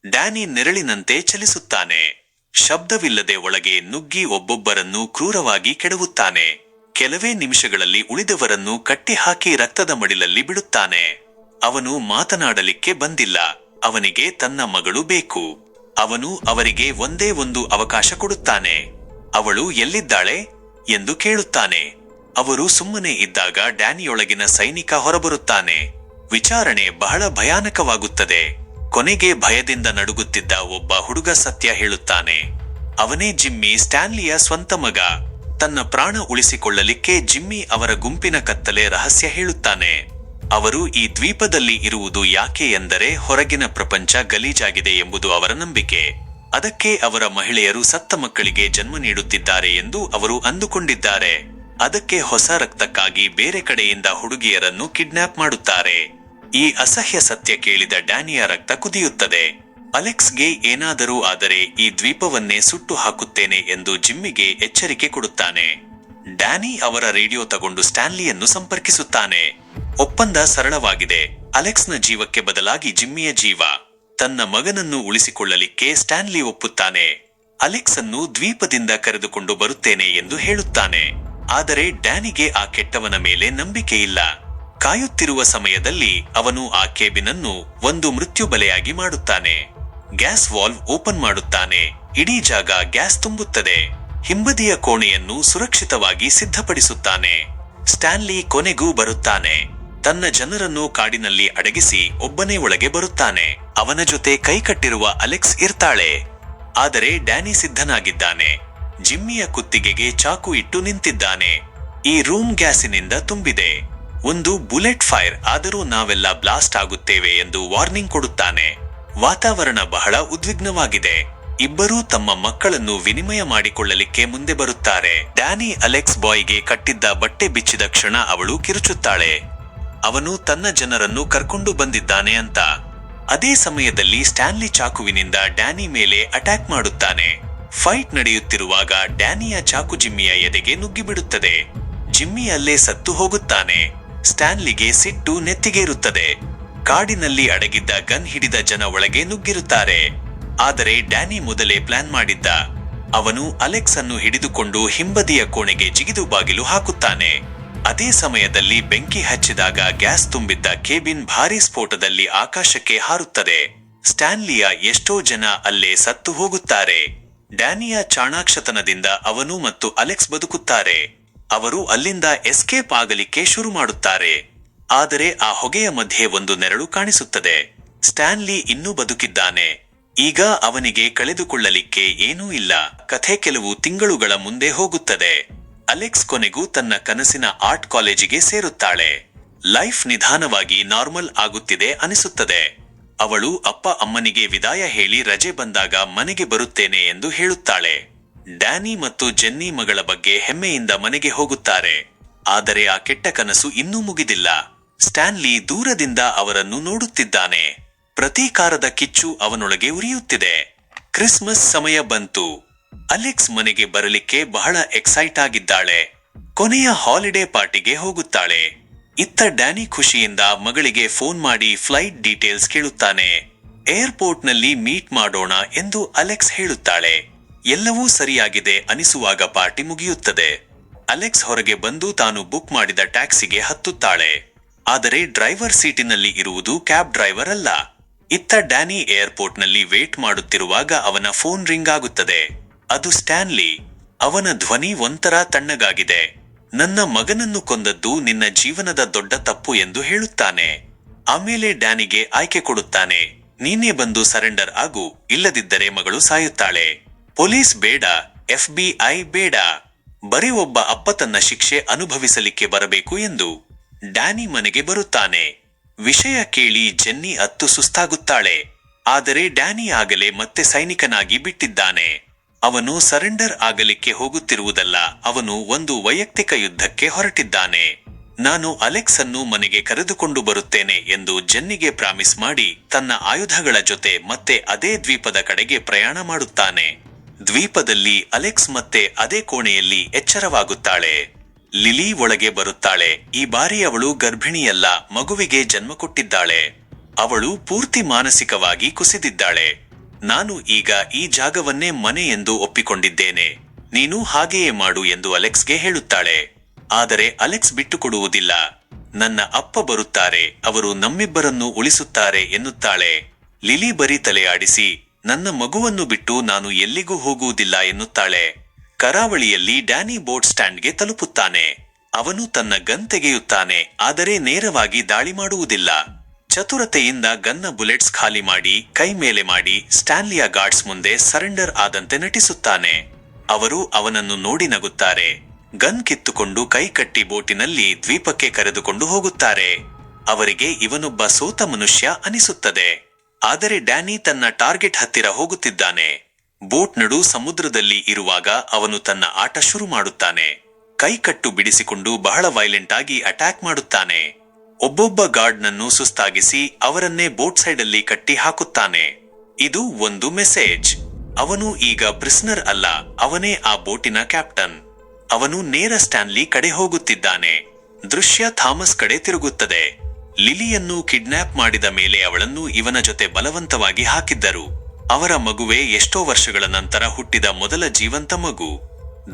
ಡ್ಯಾನಿ ನೆರಳಿನಂತೆ ಚಲಿಸುತ್ತಾನೆ. ಶಬ್ದವಿಲ್ಲದೆ ಒಳಗೆ ನುಗ್ಗಿ ಒಬ್ಬೊಬ್ಬರನ್ನು ಕ್ರೂರವಾಗಿ ಕೆಡವುತ್ತಾನೆ. ಕೆಲವೇ ನಿಮಿಷಗಳಲ್ಲಿ ಉಳಿದವರನ್ನು ಕಟ್ಟಿಹಾಕಿ ರಕ್ತದ ಮಡಿಲಲ್ಲಿ ಬಿಡುತ್ತಾನೆ. ಅವನು ಮಾತನಾಡಲಿಕ್ಕೆ ಬಂದಿಲ್ಲ, ಅವನಿಗೆ ತನ್ನ ಮಗಳು ಬೇಕು. ಅವನು ಅವರಿಗೆ ಒಂದೇ ಒಂದು ಅವಕಾಶ ಕೊಡುತ್ತಾನೆ. ಅವಳು ಎಲ್ಲಿದ್ದಾಳೆ ಎಂದು ಕೇಳುತ್ತಾನೆ. ಅವರು ಸುಮ್ಮನೆ ಇದ್ದಾಗ ಡ್ಯಾನಿಯೊಳಗಿನ ಸೈನಿಕ ಹೊರಬರುತ್ತಾನೆ. ವಿಚಾರಣೆ ಬಹಳ ಭಯಾನಕವಾಗುತ್ತದೆ. ಕೊನೆಗೆ ಭಯದಿಂದ ನಡುಗುತ್ತಿದ್ದ ಒಬ್ಬ ಹುಡುಗ ಸತ್ಯ ಹೇಳುತ್ತಾನೆ. ಅವನೇ ಜಿಮ್ಮಿ, ಸ್ಟ್ಯಾನ್ಲಿಯ ಸ್ವಂತ ಮಗ. ತನ್ನ ಪ್ರಾಣ ಉಳಿಸಿಕೊಳ್ಳಲಿಕ್ಕೆ ಜಿಮ್ಮಿ ಅವರ ಗುಂಪಿನ ಕತ್ತಲೆ ರಹಸ್ಯ ಹೇಳುತ್ತಾನೆ. ಅವರು ಈ ದ್ವೀಪದಲ್ಲಿ ಇರುವುದು ಯಾಕೆ ಎಂದರೆ ಹೊರಗಿನ ಪ್ರಪಂಚ ಗಲೀಜಾಗಿದೆ ಎಂಬುದು ಅವರ ನಂಬಿಕೆ. ಅದಕ್ಕೆ ಅವರ ಮಹಿಳೆಯರು ಸತ್ತ ಮಕ್ಕಳಿಗೆ ಜನ್ಮ ನೀಡುತ್ತಿದ್ದಾರೆ ಎಂದು ಅವರು ಅಂದುಕೊಂಡಿದ್ದಾರೆ. ಅದಕ್ಕೆ ಹೊಸ ರಕ್ತಕ್ಕಾಗಿ ಬೇರೆ ಕಡೆಯಿಂದ ಹುಡುಗಿಯರನ್ನು ಕಿಡ್ನಾಪ್ ಮಾಡುತ್ತಾರೆ. ಈ ಅಸಹ್ಯ ಸತ್ಯ ಕೇಳಿದ ಡ್ಯಾನಿಯ ರಕ್ತ ಕುದಿಯುತ್ತದೆ. ಅಲೆಕ್ಸ್ಗೆ ಏನಾದರೂ ಆದರೆ ಈ ದ್ವೀಪವನ್ನೇ ಸುಟ್ಟು ಹಾಕುತ್ತೇನೆ ಎಂದು ಜಿಮ್ಮಿಗೆ ಎಚ್ಚರಿಕೆ ಕೊಡುತ್ತಾನೆ. ಡ್ಯಾನಿ ಅವರ ರೇಡಿಯೋ ತಗೊಂಡು ಸ್ಟ್ಯಾನ್ಲಿಯನ್ನು ಸಂಪರ್ಕಿಸುತ್ತಾನೆ. ಒಪ್ಪಂದ ಸರಳವಾಗಿದೆ. ಅಲೆಕ್ಸ್ನ ಜೀವಕ್ಕೆ ಬದಲಾಗಿ ಜಿಮ್ಮಿಯ ಜೀವ. ತನ್ನ ಮಗನನ್ನು ಉಳಿಸಿಕೊಳ್ಳಲಿಕ್ಕೆ ಸ್ಟ್ಯಾನ್ಲಿ ಒಪ್ಪುತ್ತಾನೆ. ಅಲೆಕ್ಸ್ ಅನ್ನು ದ್ವೀಪದಿಂದ ಕರೆದುಕೊಂಡು ಬರುತ್ತೇನೆ ಎಂದು ಹೇಳುತ್ತಾನೆ. ಆದರೆ ಡ್ಯಾನಿಗೆ ಆ ಕೆಟ್ಟವನ ಮೇಲೆ ನಂಬಿಕೆ ಇಲ್ಲ. ಕಾಯುತ್ತಿರುವ ಸಮಯದಲ್ಲಿ ಅವನು ಆ ಕೇಬಿನ್ ಅನ್ನು ಒಂದು ಮೃತ್ಯು ಬಲೆಯಾಗಿ ಮಾಡುತ್ತಾನೆ. ಗ್ಯಾಸ್ ವಾಲ್ವ್ ಓಪನ್ ಮಾಡುತ್ತಾನೆ. ಇಡೀ ಜಾಗ ಗ್ಯಾಸ್ ತುಂಬುತ್ತದೆ. ಹಿಂಬದಿಯ ಕೋಣೆಯನ್ನು ಸುರಕ್ಷಿತವಾಗಿ ಸಿದ್ಧಪಡಿಸುತ್ತಾನೆ. ಸ್ಟ್ಯಾನ್ಲಿ ಕೊನೆಗೂ ಬರುತ್ತಾನೆ. ತನ್ನ ಜನರನ್ನು ಕಾಡಿನಲ್ಲಿ ಅಡಗಿಸಿ ಒಬ್ಬನೇ ಒಳಗೆ ಬರುತ್ತಾನೆ. ಅವನ ಜೊತೆ ಕೈಕಟ್ಟಿರುವ ಅಲೆಕ್ಸ್ ಇರ್ತಾಳೆ. ಆದರೆ ಡ್ಯಾನಿ ಸಿದ್ಧನಾಗಿದ್ದಾನೆ. ಜಿಮ್ಮಿಯ ಕುತ್ತಿಗೆಗೆ ಚಾಕು ಇಟ್ಟು ನಿಂತಿದ್ದಾನೆ. ಈ ರೂಮ್ ಗ್ಯಾಸಿನಿಂದ ತುಂಬಿದೆ. ಒಂದು ಬುಲೆಟ್ ಫೈರ್ ಆದರೂ ನಾವೆಲ್ಲ ಬ್ಲಾಸ್ಟ್ ಆಗುತ್ತೇವೆ ಎಂದು ವಾರ್ನಿಂಗ್ ಕೊಡುತ್ತಾನೆ. ವಾತಾವರಣ ಬಹಳ ಉದ್ವಿಗ್ನವಾಗಿದೆ. ಇಬ್ಬರೂ ತಮ್ಮ ಮಕ್ಕಳನ್ನು ವಿನಿಮಯ ಮಾಡಿಕೊಳ್ಳಲಿಕ್ಕೆ ಮುಂದೆ ಬರುತ್ತಾರೆ. ಡ್ಯಾನಿ ಅಲೆಕ್ಸ್ ಬಾಯ್ಗೆ ಕಟ್ಟಿದ್ದ ಬಟ್ಟೆ ಬಿಚ್ಚಿದ ಕ್ಷಣ ಅವಳು ಕಿರುಚುತ್ತಾಳೆ. ಅವನು ತನ್ನ ಜನರನ್ನು ಕರ್ಕೊಂಡು ಬಂದಿದ್ದಾನೆ ಅಂತ. ಅದೇ ಸಮಯದಲ್ಲಿ ಸ್ಟ್ಯಾನ್ಲಿ ಚಾಕುವಿನಿಂದ ಡ್ಯಾನಿ ಮೇಲೆ ಅಟ್ಯಾಕ್ ಮಾಡುತ್ತಾನೆ. ಫೈಟ್ ನಡೆಯುತ್ತಿರುವಾಗ ಡ್ಯಾನಿಯ ಚಾಕು ಜಿಮ್ಮಿಯ ಎದೆಗೆ ನುಗ್ಗಿಬಿಡುತ್ತದೆ. ಜಿಮ್ಮಿ ಅಲ್ಲೇ ಸತ್ತು ಹೋಗುತ್ತಾನೆ. ಸ್ಟ್ಯಾನ್ಲಿಗೆ ಸಿಟ್ಟು ನೆತ್ತಿಗೇರುತ್ತದೆ. ಕಾಡಿನಲ್ಲಿ ಅಡಗಿದ್ದ ಗನ್ ಹಿಡಿದ ಜನ ಒಳಗೆ ನುಗ್ಗಿರುತ್ತಾರೆ. ಆದರೆ ಡ್ಯಾನಿ ಮೊದಲೇ ಪ್ಲಾನ್ ಮಾಡಿದ್ದ. ಅವನು ಅಲೆಕ್ಸ್ ಅನ್ನು ಹಿಡಿದುಕೊಂಡು ಹಿಂಬದಿಯ ಕೋಣೆಗೆ ಜಿಗಿದು ಬಾಗಿಲು ಹಾಕುತ್ತಾನೆ. ಅದೇ ಸಮಯದಲ್ಲಿ ಬೆಂಕಿ ಹಚ್ಚಿದಾಗ ಗ್ಯಾಸ್ ತುಂಬಿದ್ದ ಕೇಬಿನ್ ಭಾರೀ ಸ್ಫೋಟದಲ್ಲಿ ಆಕಾಶಕ್ಕೆ ಹಾರುತ್ತದೆ. ಸ್ಟ್ಯಾನ್ಲಿಯ ಎಷ್ಟೋ ಜನ ಅಲ್ಲೇ ಸತ್ತು ಹೋಗುತ್ತಾರೆ. ಡ್ಯಾನಿಯ ಚಾಣಾಕ್ಷತನದಿಂದ ಅವನು ಮತ್ತು ಅಲೆಕ್ಸ್ ಬದುಕುತ್ತಾರೆ. ಅವರು ಅಲ್ಲಿಂದ ಎಸ್ಕೇಪ್ ಆಗಲಿಕ್ಕೆ ಶುರು ಮಾಡುತ್ತಾರೆ. ಆದರೆ ಆ ಹೊಗೆಯ ಮಧ್ಯೆ ಒಂದು ನೆರಳು ಕಾಣಿಸುತ್ತದೆ. ಸ್ಟ್ಯಾನ್ಲಿ ಇನ್ನೂ ಬದುಕಿದ್ದಾನೆ. ಈಗ ಅವನಿಗೆ ಕಳೆದುಕೊಳ್ಳಲಿಕ್ಕೆ ಏನೂ ಇಲ್ಲ. ಕಥೆ ಕೆಲವು ತಿಂಗಳುಗಳ ಮುಂದೆ ಹೋಗುತ್ತದೆ. ಅಲೆಕ್ಸ್ ಕೊನೆಗೂ ತನ್ನ ಕನಸಿನ ಆರ್ಟ್ ಕಾಲೇಜಿಗೆ ಸೇರುತ್ತಾಳೆ. ಲೈಫ್ ನಿಧಾನವಾಗಿ ನಾರ್ಮಲ್ ಆಗುತ್ತಿದೆ ಅನಿಸುತ್ತದೆ. ಅವಳು ಅಪ್ಪ ಅಮ್ಮನಿಗೆ ವಿದಾಯ ಹೇಳಿ ರಜೆ ಬಂದಾಗ ಮನೆಗೆ ಬರುತ್ತೇನೆ ಎಂದು ಹೇಳುತ್ತಾಳೆ. ಡ್ಯಾನಿ ಮತ್ತು ಜೆನ್ನಿ ಮಗಳ ಬಗ್ಗೆ ಹೆಮ್ಮೆಯಿಂದ ಮನೆಗೆ ಹೋಗುತ್ತಾರೆ. ಆದರೆ ಆ ಕೆಟ್ಟ ಕನಸು ಇನ್ನೂ ಮುಗಿದಿಲ್ಲ. ಸ್ಟ್ಯಾನ್ಲಿ ದೂರದಿಂದ ಅವರನ್ನು ನೋಡುತ್ತಿದ್ದಾನೆ. ಪ್ರತೀಕಾರದ ಕಿಚ್ಚು ಅವನೊಳಗೆ ಉರಿಯುತ್ತಿದೆ. ಕ್ರಿಸ್ಮಸ್ ಸಮಯ ಬಂತು. ಅಲೆಕ್ಸ್ ಮನೆಗೆ ಬರಲಿಕ್ಕೆ ಬಹಳ ಎಕ್ಸೈಟ್ ಆಗಿದ್ದಾಳೆ. ಕೊನೆಯ ಹಾಲಿಡೇ ಪಾರ್ಟಿಗೆ ಹೋಗುತ್ತಾಳೆ. ಇತ್ತ ಡ್ಯಾನಿ ಖುಷಿಯಿಂದ ಮಗಳಿಗೆ ಫೋನ್ ಮಾಡಿ ಫ್ಲೈಟ್ ಡೀಟೇಲ್ಸ್ ಕೇಳುತ್ತಾನೆ. ಏರ್ಪೋರ್ಟ್ನಲ್ಲಿ ಮೀಟ್ ಮಾಡೋಣ ಎಂದು ಅಲೆಕ್ಸ್ ಹೇಳುತ್ತಾಳೆ. ಎಲ್ಲವೂ ಸರಿಯಾಗಿದೆ ಅನಿಸುವಾಗ ಪಾರ್ಟಿ ಮುಗಿಯುತ್ತದೆ. ಅಲೆಕ್ಸ್ ಹೊರಗೆ ಬಂದು ತಾನು ಬುಕ್ ಮಾಡಿದ ಟ್ಯಾಕ್ಸಿಗೆ ಹತ್ತುತ್ತಾಳೆ. ಆದರೆ ಡ್ರೈವರ್ ಸೀಟಿನಲ್ಲಿ ಇರುವುದು ಕ್ಯಾಬ್ ಡ್ರೈವರ್ ಅಲ್ಲ. ಇತ್ತ ಡ್ಯಾನಿ ಏರ್ಪೋರ್ಟ್ನಲ್ಲಿ ವೇಟ್ ಮಾಡುತ್ತಿರುವಾಗ ಅವನ ಫೋನ್ ರಿಂಗ್ ಆಗುತ್ತದೆ. ಅದು ಸ್ಟ್ಯಾನ್ಲಿ. ಅವನ ಧ್ವನಿ ಒಂಥರ ತಣ್ಣಗಾಗಿದೆ. ನನ್ನ ಮಗನನ್ನು ಕೊಂದದ್ದು ನಿನ್ನ ಜೀವನದ ದೊಡ್ಡ ತಪ್ಪು ಎಂದು ಹೇಳುತ್ತಾನೆ. ಆಮೇಲೆ ಡ್ಯಾನಿಗೆ ಆಯ್ಕೆ ಕೊಡುತ್ತಾನೆ. ನೀನೇ ಬಂದು ಸರೆಂಡರ್ ಆಗು, ಇಲ್ಲದಿದ್ದರೆ ಮಗಳು ಸಾಯುತ್ತಾಳೆ. ಪೊಲೀಸ್ ಬೇಡ, FBI ಬೇಡ, ಬರೀ ಒಬ್ಬ ಅಪ್ಪ ತನ್ನ ಶಿಕ್ಷೆ ಅನುಭವಿಸಲಿಕ್ಕೆ ಬರಬೇಕು ಎಂದು. ಡ್ಯಾನಿ ಮನೆಗೆ ಬರುತ್ತಾನೆ. ವಿಷಯ ಕೇಳಿ ಜೆನ್ನಿ ಅತ್ತು ಸುಸ್ತಾಗುತ್ತಾಳೆ. ಆದರೆ ಡ್ಯಾನಿ ಆಗಲೇ ಮತ್ತೆ ಸೈನಿಕನಾಗಿ ಬಿಟ್ಟಿದ್ದಾನೆ. ಅವನು ಸರೆಂಡರ್ ಆಗಲಿಕ್ಕೆ ಹೋಗುತ್ತಿರುವುದಲ್ಲ, ಅವನು ಒಂದು ವೈಯಕ್ತಿಕ ಯುದ್ಧಕ್ಕೆ ಹೊರಟಿದ್ದಾನೆ. ನಾನು ಅಲೆಕ್ಸ್ ಅನ್ನು ಮನೆಗೆ ಕರೆದುಕೊಂಡು ಬರುತ್ತೇನೆ ಎಂದು ಜೆನ್ನಿಗೆ ಪ್ರಾಮಿಸ್ ಮಾಡಿ ತನ್ನ ಆಯುಧಗಳ ಜೊತೆ ಮತ್ತೆ ಅದೇ ದ್ವೀಪದ ಕಡೆಗೆ ಪ್ರಯಾಣ ಮಾಡುತ್ತಾನೆ. ದ್ವೀಪದಲ್ಲಿ ಅಲೆಕ್ಸ್ ಮತ್ತೆ ಅದೇ ಕೋಣೆಯಲ್ಲಿ ಎಚ್ಚರವಾಗುತ್ತಾಳೆ. ಲಿಲಿ ಒಳಗೆ ಬರುತ್ತಾಳೆ. ಈ ಬಾರಿ ಅವಳು ಗರ್ಭಿಣಿಯಲ್ಲ, ಮಗುವಿಗೆ ಜನ್ಮ ಕೊಟ್ಟಿದ್ದಾಳೆ. ಅವಳು ಪೂರ್ತಿ ಮಾನಸಿಕವಾಗಿ ಕುಸಿದಿದ್ದಾಳೆ. ನಾನು ಈಗ ಈ ಜಾಗವನ್ನೇ ಮನೆ ಎಂದು ಒಪ್ಪಿಕೊಂಡಿದ್ದೇನೆ, ನೀನು ಹಾಗೆಯೇ ಮಾಡು ಎಂದು ಅಲೆಕ್ಸ್ಗೆ ಹೇಳುತ್ತಾಳೆ. ಆದರೆ ಅಲೆಕ್ಸ್ ಬಿಟ್ಟುಕೊಡುವುದಿಲ್ಲ. ನನ್ನ ಅಪ್ಪ ಬರುತ್ತಾರೆ, ಅವರು ನಮ್ಮಿಬ್ಬರನ್ನು ಉಳಿಸುತ್ತಾರೆ ಎನ್ನುತ್ತಾಳೆ. ಲಿಲಿ ಬರೀ ತಲೆಯಾಡಿಸಿ, ನನ್ನ ಮಗುವನ್ನು ಬಿಟ್ಟು ನಾನು ಎಲ್ಲಿಗೂ ಹೋಗುವುದಿಲ್ಲ ಎನ್ನುತ್ತಾಳೆ. ಕರಾವಳಿಯಲ್ಲಿ ಡ್ಯಾನಿ ಬೋಟ್ ಸ್ಟ್ಯಾಂಡ್ಗೆ ತಲುಪುತ್ತಾನೆ. ಅವನು ತನ್ನ ಗನ್ ತೆಗೆಯುತ್ತಾನೆ, ಆದರೆ ನೇರವಾಗಿ ದಾಳಿ ಮಾಡುವುದಿಲ್ಲ. ಚತುರತೆಯಿಂದ ಗನ್ನ ಬುಲೆಟ್ಸ್ ಖಾಲಿ ಮಾಡಿ ಕೈ ಮೇಲೆ ಮಾಡಿ ಸ್ಟ್ಯಾನ್ಲಿಯ ಗಾರ್ಡ್ಸ್ ಮುಂದೆ ಸರೆಂಡರ್ ಆದಂತೆ ನಟಿಸುತ್ತಾನೆ. ಅವರು ಅವನನ್ನು ನೋಡಿ ನಗುತ್ತಾರೆ. ಗನ್ ಕಿತ್ತುಕೊಂಡು ಕೈ ಕಟ್ಟಿ ಬೋಟಿನಲ್ಲಿ ದ್ವೀಪಕ್ಕೆ ಕರೆದುಕೊಂಡು ಹೋಗುತ್ತಾರೆ. ಅವರಿಗೆ ಇವನೊಬ್ಬ ಸೋತ ಮನುಷ್ಯ ಅನಿಸುತ್ತದೆ. ಆದರೆ ಡ್ಯಾನಿ ತನ್ನ ಟಾರ್ಗೆಟ್ ಹತ್ತಿರ ಹೋಗುತ್ತಿದ್ದಾನೆ. ಬೋಟ್ ನಡು ಸಮುದ್ರದಲ್ಲಿ ಇರುವಾಗ ಅವನು ತನ್ನ ಆಟ ಶುರು ಮಾಡುತ್ತಾನೆ. ಕೈಕಟ್ಟು ಬಿಡಿಸಿಕೊಂಡು ಬಹಳ ವೈಲೆಂಟ್ ಆಗಿ ಅಟ್ಯಾಕ್ ಮಾಡುತ್ತಾನೆ. ಒಬ್ಬೊಬ್ಬ ಗಾರ್ಡ್ನನ್ನು ಸುಸ್ತಾಗಿಸಿ ಅವರನ್ನೇ ಬೋಟ್ ಸೈಡಲ್ಲಿ ಕಟ್ಟಿ ಹಾಕುತ್ತಾನೆ. ಇದು ಒಂದು ಮೆಸೇಜ್. ಅವನು ಈಗ ಪ್ರಿಸ್ನರ್ ಅಲ್ಲ, ಅವನೇ ಆ ಬೋಟಿನ ಕ್ಯಾಪ್ಟನ್. ಅವನು ನೇರ ಸ್ಟ್ಯಾನ್ಲಿ ಕಡೆ ಹೋಗುತ್ತಿದ್ದಾನೆ. ದೃಶ್ಯ ಥಾಮಸ್ ಕಡೆ ತಿರುಗುತ್ತದೆ. ಲಿಲಿಯನ್ನು ಕಿಡ್ನಾಪ್ ಮಾಡಿದ ಮೇಲೆ ಅವಳನ್ನು ಇವನ ಜೊತೆ ಬಲವಂತವಾಗಿ ಹಾಕಿದ್ದರು. ಅವರ ಮಗುವೆ ಎಷ್ಟೋ ವರ್ಷಗಳ ನಂತರ ಹುಟ್ಟಿದ ಮೊದಲ ಜೀವಂತ ಮಗು.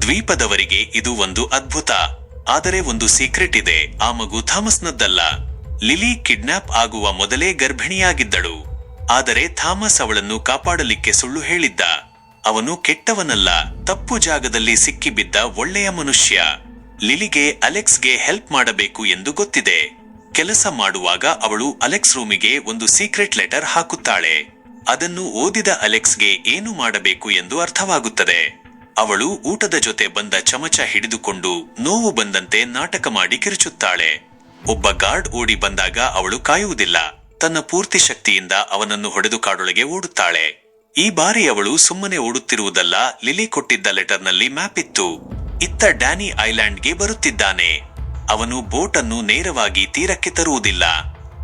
ದ್ವೀಪದವರಿಗೆ ಇದು ಒಂದು ಅದ್ಭುತ. ಆದರೆ ಒಂದು ಸೀಕ್ರೆಟ್ ಇದೆ, ಆ ಮಗು ಥಾಮಸ್ನದ್ದಲ್ಲ. ಲಿಲಿ ಕಿಡ್ನಾಪ್ ಆಗುವ ಮೊದಲೇ ಗರ್ಭಿಣಿಯಾಗಿದ್ದಳು. ಆದರೆ ಥಾಮಸ್ ಅವಳನ್ನು ಕಾಪಾಡಲಿಕ್ಕೆ ಸುಳ್ಳು ಹೇಳಿದ್ದ. ಅವನು ಕೆಟ್ಟವನಲ್ಲ, ತಪ್ಪು ಜಾಗದಲ್ಲಿ ಸಿಕ್ಕಿಬಿದ್ದ ಒಳ್ಳೆಯ ಮನುಷ್ಯ. ಲಿಲಿಗೆ ಅಲೆಕ್ಸ್ಗೆ ಹೆಲ್ಪ್ ಮಾಡಬೇಕು ಎಂದು ಗೊತ್ತಿದೆ. ಕೆಲಸ ಮಾಡುವಾಗ ಅವಳು ಅಲೆಕ್ಸ್ ರೂಮಿಗೆ ಒಂದು ಸೀಕ್ರೆಟ್ ಲೆಟರ್ ಹಾಕುತ್ತಾಳೆ. ಅದನ್ನು ಓದಿದ ಅಲೆಕ್ಸ್ಗೆ ಏನು ಮಾಡಬೇಕು ಎಂದು ಅರ್ಥವಾಗುತ್ತದೆ. ಅವಳು ಊಟದ ಜೊತೆ ಬಂದ ಚಮಚ ಹಿಡಿದುಕೊಂಡು ನೋವು ಬಂದಂತೆ ನಾಟಕ ಮಾಡಿ ಕಿರುಚುತ್ತಾಳೆ. ಒಬ್ಬ ಗಾರ್ಡ್ ಓಡಿ ಬಂದಾಗ ಅವಳು ಕಾಯುವುದಿಲ್ಲ. ತನ್ನ ಪೂರ್ತಿ ಶಕ್ತಿಯಿಂದ ಅವನನ್ನು ಹೊಡೆದು ಕಾಡೊಳಗೆ ಓಡುತ್ತಾಳೆ. ಈ ಬಾರಿ ಅವಳು ಸುಮ್ಮನೆ ಓಡುತ್ತಿರುವುದಲ್ಲ, ಲಿಲಿ ಕೊಟ್ಟಿದ್ದ ಲೆಟರ್ನಲ್ಲಿ ಮ್ಯಾಪ್ ಇತ್ತು. ಇತ್ತ ಡ್ಯಾನಿ ಐಲ್ಯಾಂಡ್ಗೆ ಬರುತ್ತಿದ್ದಾನೆ. ಅವನು ಬೋಟ್ ಅನ್ನು ನೇರವಾಗಿ ತೀರಕ್ಕೆ ತರುವುದಿಲ್ಲ.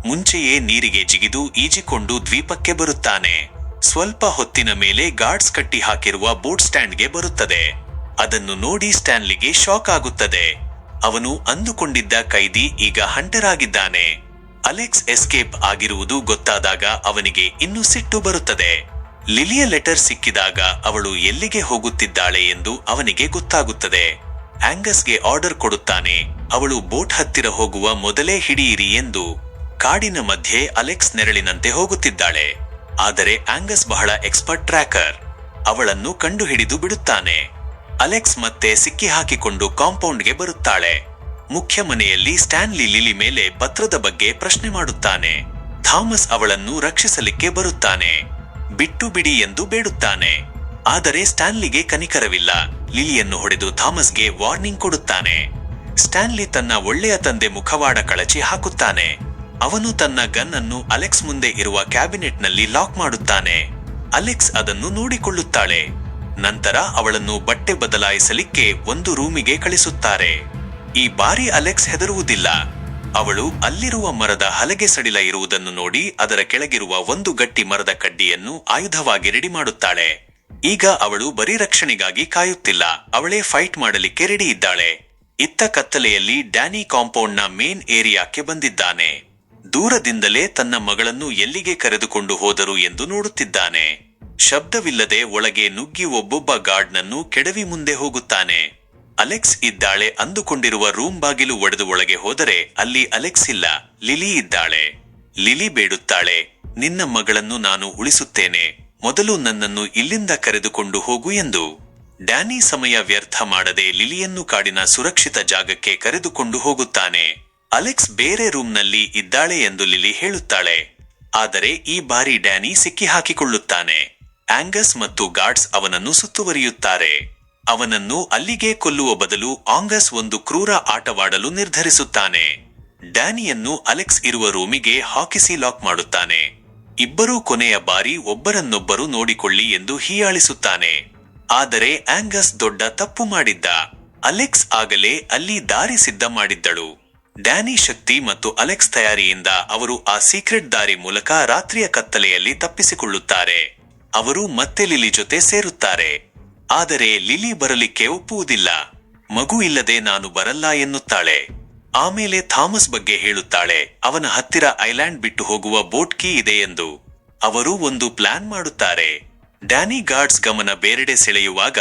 ಮುಂಚೆಯೇ ನೀರಿಗೆ ಜಿಗಿದು ಈಜಿಕೊಂಡು ದ್ವೀಪಕ್ಕೆ ಬರುತ್ತಾನೆ. ಸ್ವಲ್ಪ ಹೊತ್ತಿನ ಮೇಲೆ ಗಾರ್ಡ್ಸ್ ಕಟ್ಟಿ ಹಾಕಿರುವ ಬೋಟ್ ಸ್ಟ್ಯಾಂಡ್ಗೆ ಬರುತ್ತದೆ. ಅದನ್ನು ನೋಡಿ ಸ್ಟ್ಯಾನ್ಲಿಗೆ ಶಾಕ್ ಆಗುತ್ತದೆ. ಅವನು ಅಂದುಕೊಂಡಿದ್ದ ಕೈದಿ ಈಗ ಹಂಟರ್ ಆಗಿದ್ದಾನೆ. ಅಲೆಕ್ಸ್ ಎಸ್ಕೇಪ್ ಆಗಿರುವುದು ಗೊತ್ತಾದಾಗ ಅವನಿಗೆ ಇನ್ನೂ ಸಿಟ್ಟು ಬರುತ್ತದೆ. ಲಿಲಿಯ ಲೆಟರ್ ಸಿಕ್ಕಿದಾಗ ಅವಳು ಎಲ್ಲಿಗೆ ಹೋಗುತ್ತಿದ್ದಾಳೆ ಎಂದು ಅವನಿಗೆ ಗೊತ್ತಾಗುತ್ತದೆ. ಆಂಗಸ್ಗೆ ಆರ್ಡರ್ ಕೊಡುತ್ತಾನೆ, ಅವಳು ಬೋಟ್ ಹತ್ತಿರ ಹೋಗುವ ಮೊದಲೇ ಹಿಡಿಯಿರಿ ಎಂದು. ಕಾಡಿನ ಮಧ್ಯೆ ಅಲೆಕ್ಸ್ ನೆರಳಿನಂತೆ ಹೋಗುತ್ತಿದ್ದಾಳೆ. ಆದರೆ ಆಂಗಸ್ ಬಹಳ ಎಕ್ಸ್ಪರ್ಟ್ ಟ್ರ್ಯಾಕರ್. ಅವಳನ್ನು ಕಂಡುಹಿಡಿದು ಬಿಡುತ್ತಾನೆ. ಅಲೆಕ್ಸ್ ಮತ್ತೆ ಸಿಕ್ಕಿ ಹಾಕಿಕೊಂಡು ಕಾಂಪೌಂಡ್ಗೆ ಬರುತ್ತಾಳೆ. ಮುಖ್ಯ ಮನೆಯಲ್ಲಿ ಸ್ಟ್ಯಾನ್ಲಿ ಲಿಲಿ ಮೇಲೆ ಪತ್ರದ ಬಗ್ಗೆ ಪ್ರಶ್ನೆ ಮಾಡುತ್ತಾನೆ. ಥಾಮಸ್ ಅವಳನ್ನು ರಕ್ಷಿಸಲಿಕ್ಕೆ ಬರುತ್ತಾನೆ. ಬಿಟ್ಟು ಬಿಡಿ ಎಂದು ಬೇಡುತ್ತಾನೆ. ಆದರೆ ಸ್ಟ್ಯಾನ್ಲಿಗೆ ಕನಿಕರವಿಲ್ಲ. ಲಿಲಿಯನ್ನು ಹೊಡೆದು ಥಾಮಸ್ಗೆ ವಾರ್ನಿಂಗ್ ಕೊಡುತ್ತಾನೆ. ಸ್ಟ್ಯಾನ್ಲಿ ತನ್ನ ಒಳ್ಳೆಯ ತಂದೆ ಮುಖವಾಡ ಕಳಚಿ ಹಾಕುತ್ತಾನೆ. ಅವನು ತನ್ನ ಗನ್ ಅನ್ನು ಅಲೆಕ್ಸ್ ಮುಂದೆ ಇರುವ ಕ್ಯಾಬಿನೆಟ್ನಲ್ಲಿ ಲಾಕ್ ಮಾಡುತ್ತಾನೆ. ಅಲೆಕ್ಸ್ ಅದನ್ನು ನೋಡಿಕೊಳ್ಳುತ್ತಾಳೆ. ನಂತರ ಅವಳನ್ನು ಬಟ್ಟೆ ಬದಲಾಯಿಸಲಿಕ್ಕೆ ಒಂದು ರೂಮಿಗೆ ಕಳಿಸುತ್ತಾರೆ. ಈ ಬಾರಿ ಅಲೆಕ್ಸ್ ಹೆದರುವುದಿಲ್ಲ. ಅವಳು ಅಲ್ಲಿರುವ ಮರದ ಹಲಗೆ ಸಡಿಲ ಇರುವುದನ್ನು ನೋಡಿ ಅದರ ಕೆಳಗಿರುವ ಒಂದು ಗಟ್ಟಿ ಮರದ ಕಡ್ಡಿಯನ್ನು ಆಯುಧವಾಗಿ ರೆಡಿ ಮಾಡುತ್ತಾಳೆ. ಈಗ ಅವಳು ಬರೀ ರಕ್ಷಣೆಗಾಗಿ ಕಾಯುತ್ತಿಲ್ಲ, ಅವಳೇ ಫೈಟ್ ಮಾಡಲಿಕ್ಕೆ ರೆಡಿ ಇದ್ದಾಳೆ. ಇತ್ತ ಕತ್ತಲೆಯಲ್ಲಿ ಡ್ಯಾನಿ ಕಾಂಪೌಂಡ್ನ ಮೇನ್ ಏರಿಯಾಕ್ಕೆ ಬಂದಿದ್ದಾನೆ. ದೂರದಿಂದಲೇ ತನ್ನ ಮಗಳನ್ನು ಎಲ್ಲಿಗೆ ಕರೆದುಕೊಂಡು ಹೋದರು ಎಂದು ನೋಡುತ್ತಿದ್ದಾನೆ. ಶಬ್ದವಿಲ್ಲದೆ ಒಳಗೆ ನುಗ್ಗಿ ಒಬ್ಬೊಬ್ಬ ಗಾರ್ಡ್ನನ್ನು ಕೆಡವಿ ಮುಂದೆ ಹೋಗುತ್ತಾನೆ. ಅಲೆಕ್ಸ್ ಇದ್ದಾಳೆ ಅಂದುಕೊಂಡಿರುವ ರೂಮ್ ಬಾಗಿಲು ಒಡೆದು ಒಳಗೆ ಹೋದರೆ ಅಲ್ಲಿ ಅಲೆಕ್ಸ್ ಇಲ್ಲ, ಲಿಲಿ ಇದ್ದಾಳೆ. ಲಿಲಿ ಬೇಡುತ್ತಾಳೆ, ನಿನ್ನ ಮಗಳನ್ನು ನಾನು ಉಳಿಸುತ್ತೇನೆ, ಮೊದಲು ನನ್ನನ್ನು ಇಲ್ಲಿಂದ ಕರೆದುಕೊಂಡು ಹೋಗು ಎಂದು. ಡ್ಯಾನಿ ಸಮಯ ವ್ಯರ್ಥ ಮಾಡದೆ ಲಿಲಿಯನ್ನು ಕಾಡಿನ ಸುರಕ್ಷಿತ ಜಾಗಕ್ಕೆ ಕರೆದುಕೊಂಡು ಹೋಗುತ್ತಾನೆ. ಅಲೆಕ್ಸ್ ಬೇರೆ ರೂಮ್ನಲ್ಲಿ ಇದ್ದಾಳೆ ಎಂದು ಲಿಲಿ ಹೇಳುತ್ತಾಳೆ. ಆದರೆ ಈ ಬಾರಿ ಡ್ಯಾನಿ ಸಿಕ್ಕಿ ಹಾಕಿಕೊಳ್ಳುತ್ತಾನೆ. ಆಂಗಸ್ ಮತ್ತು ಗಾರ್ಡ್ಸ್ ಅವನನ್ನು ಸುತ್ತುವರಿಯುತ್ತಾರೆ. ಅವನನ್ನು ಅಲ್ಲಿಗೆ ಕೊಲ್ಲುವ ಬದಲು ಆಂಗಸ್ ಒಂದು ಕ್ರೂರ ಆಟವಾಡಲು ನಿರ್ಧರಿಸುತ್ತಾನೆ. ಡ್ಯಾನಿಯನ್ನು ಅಲೆಕ್ಸ್ ಇರುವ ರೂಮಿಗೆ ಹಾಕಿಸಿ ಲಾಕ್ ಮಾಡುತ್ತಾನೆ. ಇಬ್ಬರೂ ಕೊನೆಯ ಬಾರಿ ಒಬ್ಬರನ್ನೊಬ್ಬರು ನೋಡಿಕೊಳ್ಳಿ ಎಂದು ಹೀಯಾಳಿಸುತ್ತಾನೆ. ಆದರೆ ಆಂಗಸ್ ದೊಡ್ಡ ತಪ್ಪು ಮಾಡಿದ್ದ. ಅಲೆಕ್ಸ್ ಆಗಲೇ ಅಲ್ಲಿ ದಾರಿ ಸಿದ್ಧ ಮಾಡಿದ್ದಳು. ಡ್ಯಾನಿ ಶಕ್ತಿ ಮತ್ತು ಅಲೆಕ್ಸ್ ತಯಾರಿಯಿಂದ ಅವರು ಆ ಸೀಕ್ರೆಟ್ ದಾರಿ ಮೂಲಕ ರಾತ್ರಿಯ ಕತ್ತಲೆಯಲ್ಲಿ ತಪ್ಪಿಸಿಕೊಳ್ಳುತ್ತಾರೆ. ಅವರು ಮತ್ತೆ ಲಿಲಿ ಜೊತೆ ಸೇರುತ್ತಾರೆ. ಆದರೆ ಲಿಲಿ ಬರಲಿಕ್ಕೆ ಒಪ್ಪುವುದಿಲ್ಲ. ಮಗು ಇಲ್ಲದೆ ನಾನು ಬರಲ್ಲ ಎನ್ನುತ್ತಾಳೆ. ಆಮೇಲೆ ಥಾಮಸ್ ಬಗ್ಗೆ ಹೇಳುತ್ತಾಳೆ, ಅವನ ಹತ್ತಿರ ಐಲ್ಯಾಂಡ್ ಬಿಟ್ಟು ಹೋಗುವ ಬೋಟ್ ಕೀ ಇದೆ ಎಂದು. ಅವರು ಒಂದು ಪ್ಲಾನ್ ಮಾಡುತ್ತಾರೆ. ಡ್ಯಾನಿ ಗಾರ್ಡ್ಸ್ ಗಮನ ಬೇರೆಡೆ ಸೆಳೆಯುವಾಗ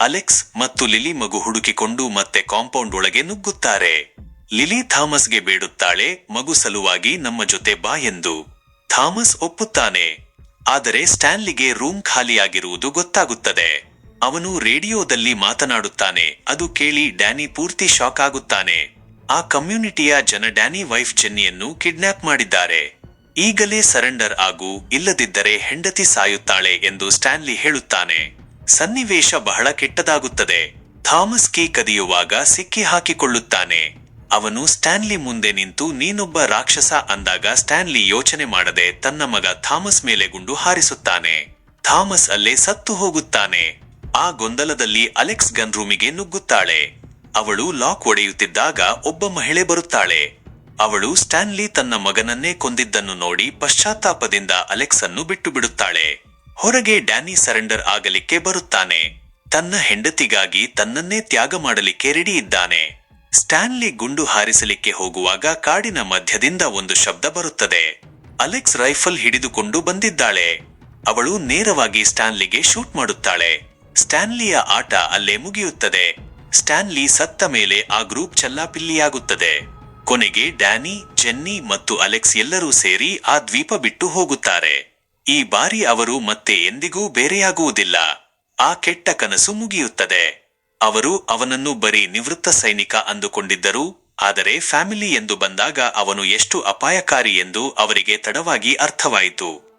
ಅಲೆಕ್ಸ್ ಮತ್ತು ಲಿಲಿ ಮಗು ಹುಡುಕಿಕೊಂಡು ಮತ್ತೆ ಕಾಂಪೌಂಡ್ ಒಳಗೆ ನುಗ್ಗುತ್ತಾರೆ. ಲಿಲಿ ಥಾಮಸ್ಗೆ ಬೇಡುತ್ತಾಳೆ, ಮಗು ಸಲುವಾಗಿ ನಮ್ಮ ಜೊತೆ ಬಾ ಎಂದು. ಥಾಮಸ್ ಒಪ್ಪುತ್ತಾನೆ. ಆದರೆ ಸ್ಟ್ಯಾನ್ಲಿಗೆ ರೂಮ್ ಖಾಲಿಯಾಗಿರುವುದು ಗೊತ್ತಾಗುತ್ತದೆ. ಅವನು ರೇಡಿಯೋದಲ್ಲಿ ಮಾತನಾಡುತ್ತಾನೆ. ಅದು ಕೇಳಿ ಡ್ಯಾನಿ ಪೂರ್ತಿ ಶಾಕ್ ಆಗುತ್ತಾನೆ. ಆ ಕಮ್ಯುನಿಟಿಯ ಜನ ಡ್ಯಾನಿ ವೈಫ್ ಜೆನ್ನಿಯನ್ನು ಕಿಡ್ನಾಪ್ ಮಾಡಿದ್ದಾರೆ. ಈಗಲೇ ಸರೆಂಡರ್ ಆಗು, ಇಲ್ಲದಿದ್ದರೆ ಹೆಂಡತಿ ಸಾಯುತ್ತಾಳೆ ಎಂದು ಸ್ಟ್ಯಾನ್ಲಿ ಹೇಳುತ್ತಾನೆ. ಸನ್ನಿವೇಶ ಬಹಳ ಕೆಟ್ಟದಾಗುತ್ತದೆ. ಥಾಮಸ್ ಕೀ ಕದಿಯುವಾಗ ಸಿಕ್ಕಿ ಹಾಕಿಕೊಳ್ಳುತ್ತಾನೆ. ಅವನು ಸ್ಟ್ಯಾನ್ಲಿ ಮುಂದೆ ನಿಂತು ನೀನೊಬ್ಬ ರಾಕ್ಷಸ ಅಂದಾಗ ಸ್ಟ್ಯಾನ್ಲಿ ಯೋಚನೆ ಮಾಡದೆ ತನ್ನ ಮಗ ಥಾಮಸ್ ಮೇಲೆ ಗುಂಡು ಹಾರಿಸುತ್ತಾನೆ. ಥಾಮಸ್ ಅಲ್ಲೇ ಸತ್ತು ಹೋಗುತ್ತಾನೆ. ಆ ಗೊಂದಲದಲ್ಲಿ ಅಲೆಕ್ಸ್ ಗನ್ ರೂಮಿಗೆ ನುಗ್ಗುತ್ತಾಳೆ. ಅವಳು ಲಾಕ್ ಒಡೆಯುತ್ತಿದ್ದಾಗ ಒಬ್ಬ ಮಹಿಳೆ ಬರುತ್ತಾಳೆ. ಅವಳು ಸ್ಟ್ಯಾನ್ಲಿ ತನ್ನ ಮಗನನ್ನೇ ಕೊಂದಿದ್ದನ್ನು ನೋಡಿ ಪಶ್ಚಾತ್ತಾಪದಿಂದ ಅಲೆಕ್ಸ್ ಅನ್ನು ಬಿಟ್ಟು ಬಿಡುತ್ತಾಳೆ. ಹೊರಗೆ ಡ್ಯಾನಿ ಸರೆಂಡರ್ ಆಗಲಿಕ್ಕೆ ಬರುತ್ತಾನೆ. ತನ್ನ ಹೆಂಡತಿಗಾಗಿ ತನ್ನನ್ನೇ ತ್ಯಾಗ ಮಾಡಲಿಕ್ಕೆ ರೆಡಿ ಇದ್ದಾನೆ. ಸ್ಟ್ಯಾನ್ಲಿ ಗುಂಡು ಹಾರಿಸಲಿಕ್ಕೆ ಹೋಗುವಾಗ ಕಾಡಿನ ಮಧ್ಯದಿಂದ ಒಂದು ಶಬ್ದ ಬರುತ್ತದೆ. ಅಲೆಕ್ಸ್ ರೈಫಲ್ ಹಿಡಿದುಕೊಂಡು ಬಂದಿದ್ದಾಳೆ. ಅವಳು ನೇರವಾಗಿ ಸ್ಟ್ಯಾನ್ಲಿಗೆ ಶೂಟ್ ಮಾಡುತ್ತಾಳೆ. ಸ್ಟ್ಯಾನ್ಲಿಯ ಆಟ ಅಲ್ಲೇ ಮುಗಿಯುತ್ತದೆ. ಸ್ಟ್ಯಾನ್ಲಿ ಸತ್ತ ಮೇಲೆ ಆ ಗ್ರೂಪ್ ಚಲ್ಲಾಪಿಲ್ಲಿಯಾಗುತ್ತದೆ. ಕೊನೆಗೆ ಡ್ಯಾನಿ, ಜೆನ್ನಿ ಮತ್ತು ಅಲೆಕ್ಸ್ ಎಲ್ಲರೂ ಸೇರಿ ಆ ದ್ವೀಪ ಬಿಟ್ಟು ಹೋಗುತ್ತಾರೆ. ಈ ಬಾರಿ ಅವರು ಮತ್ತೆ ಎಂದಿಗೂ ಬೇರೆಯಾಗುವುದಿಲ್ಲ. ಆ ಕೆಟ್ಟ ಕನಸು ಮುಗಿಯುತ್ತದೆ. ಅವರು ಅವನನ್ನು ಬರೀ ನಿವೃತ್ತ ಸೈನಿಕ ಅಂದುಕೊಂಡಿದ್ದರು. ಆದರೆ ಫ್ಯಾಮಿಲಿ ಎಂದು ಬಂದಾಗ ಅವನು ಎಷ್ಟು ಅಪಾಯಕಾರಿ ಎಂದು ಅವರಿಗೆ ತಡವಾಗಿ ಅರ್ಥವಾಯಿತು.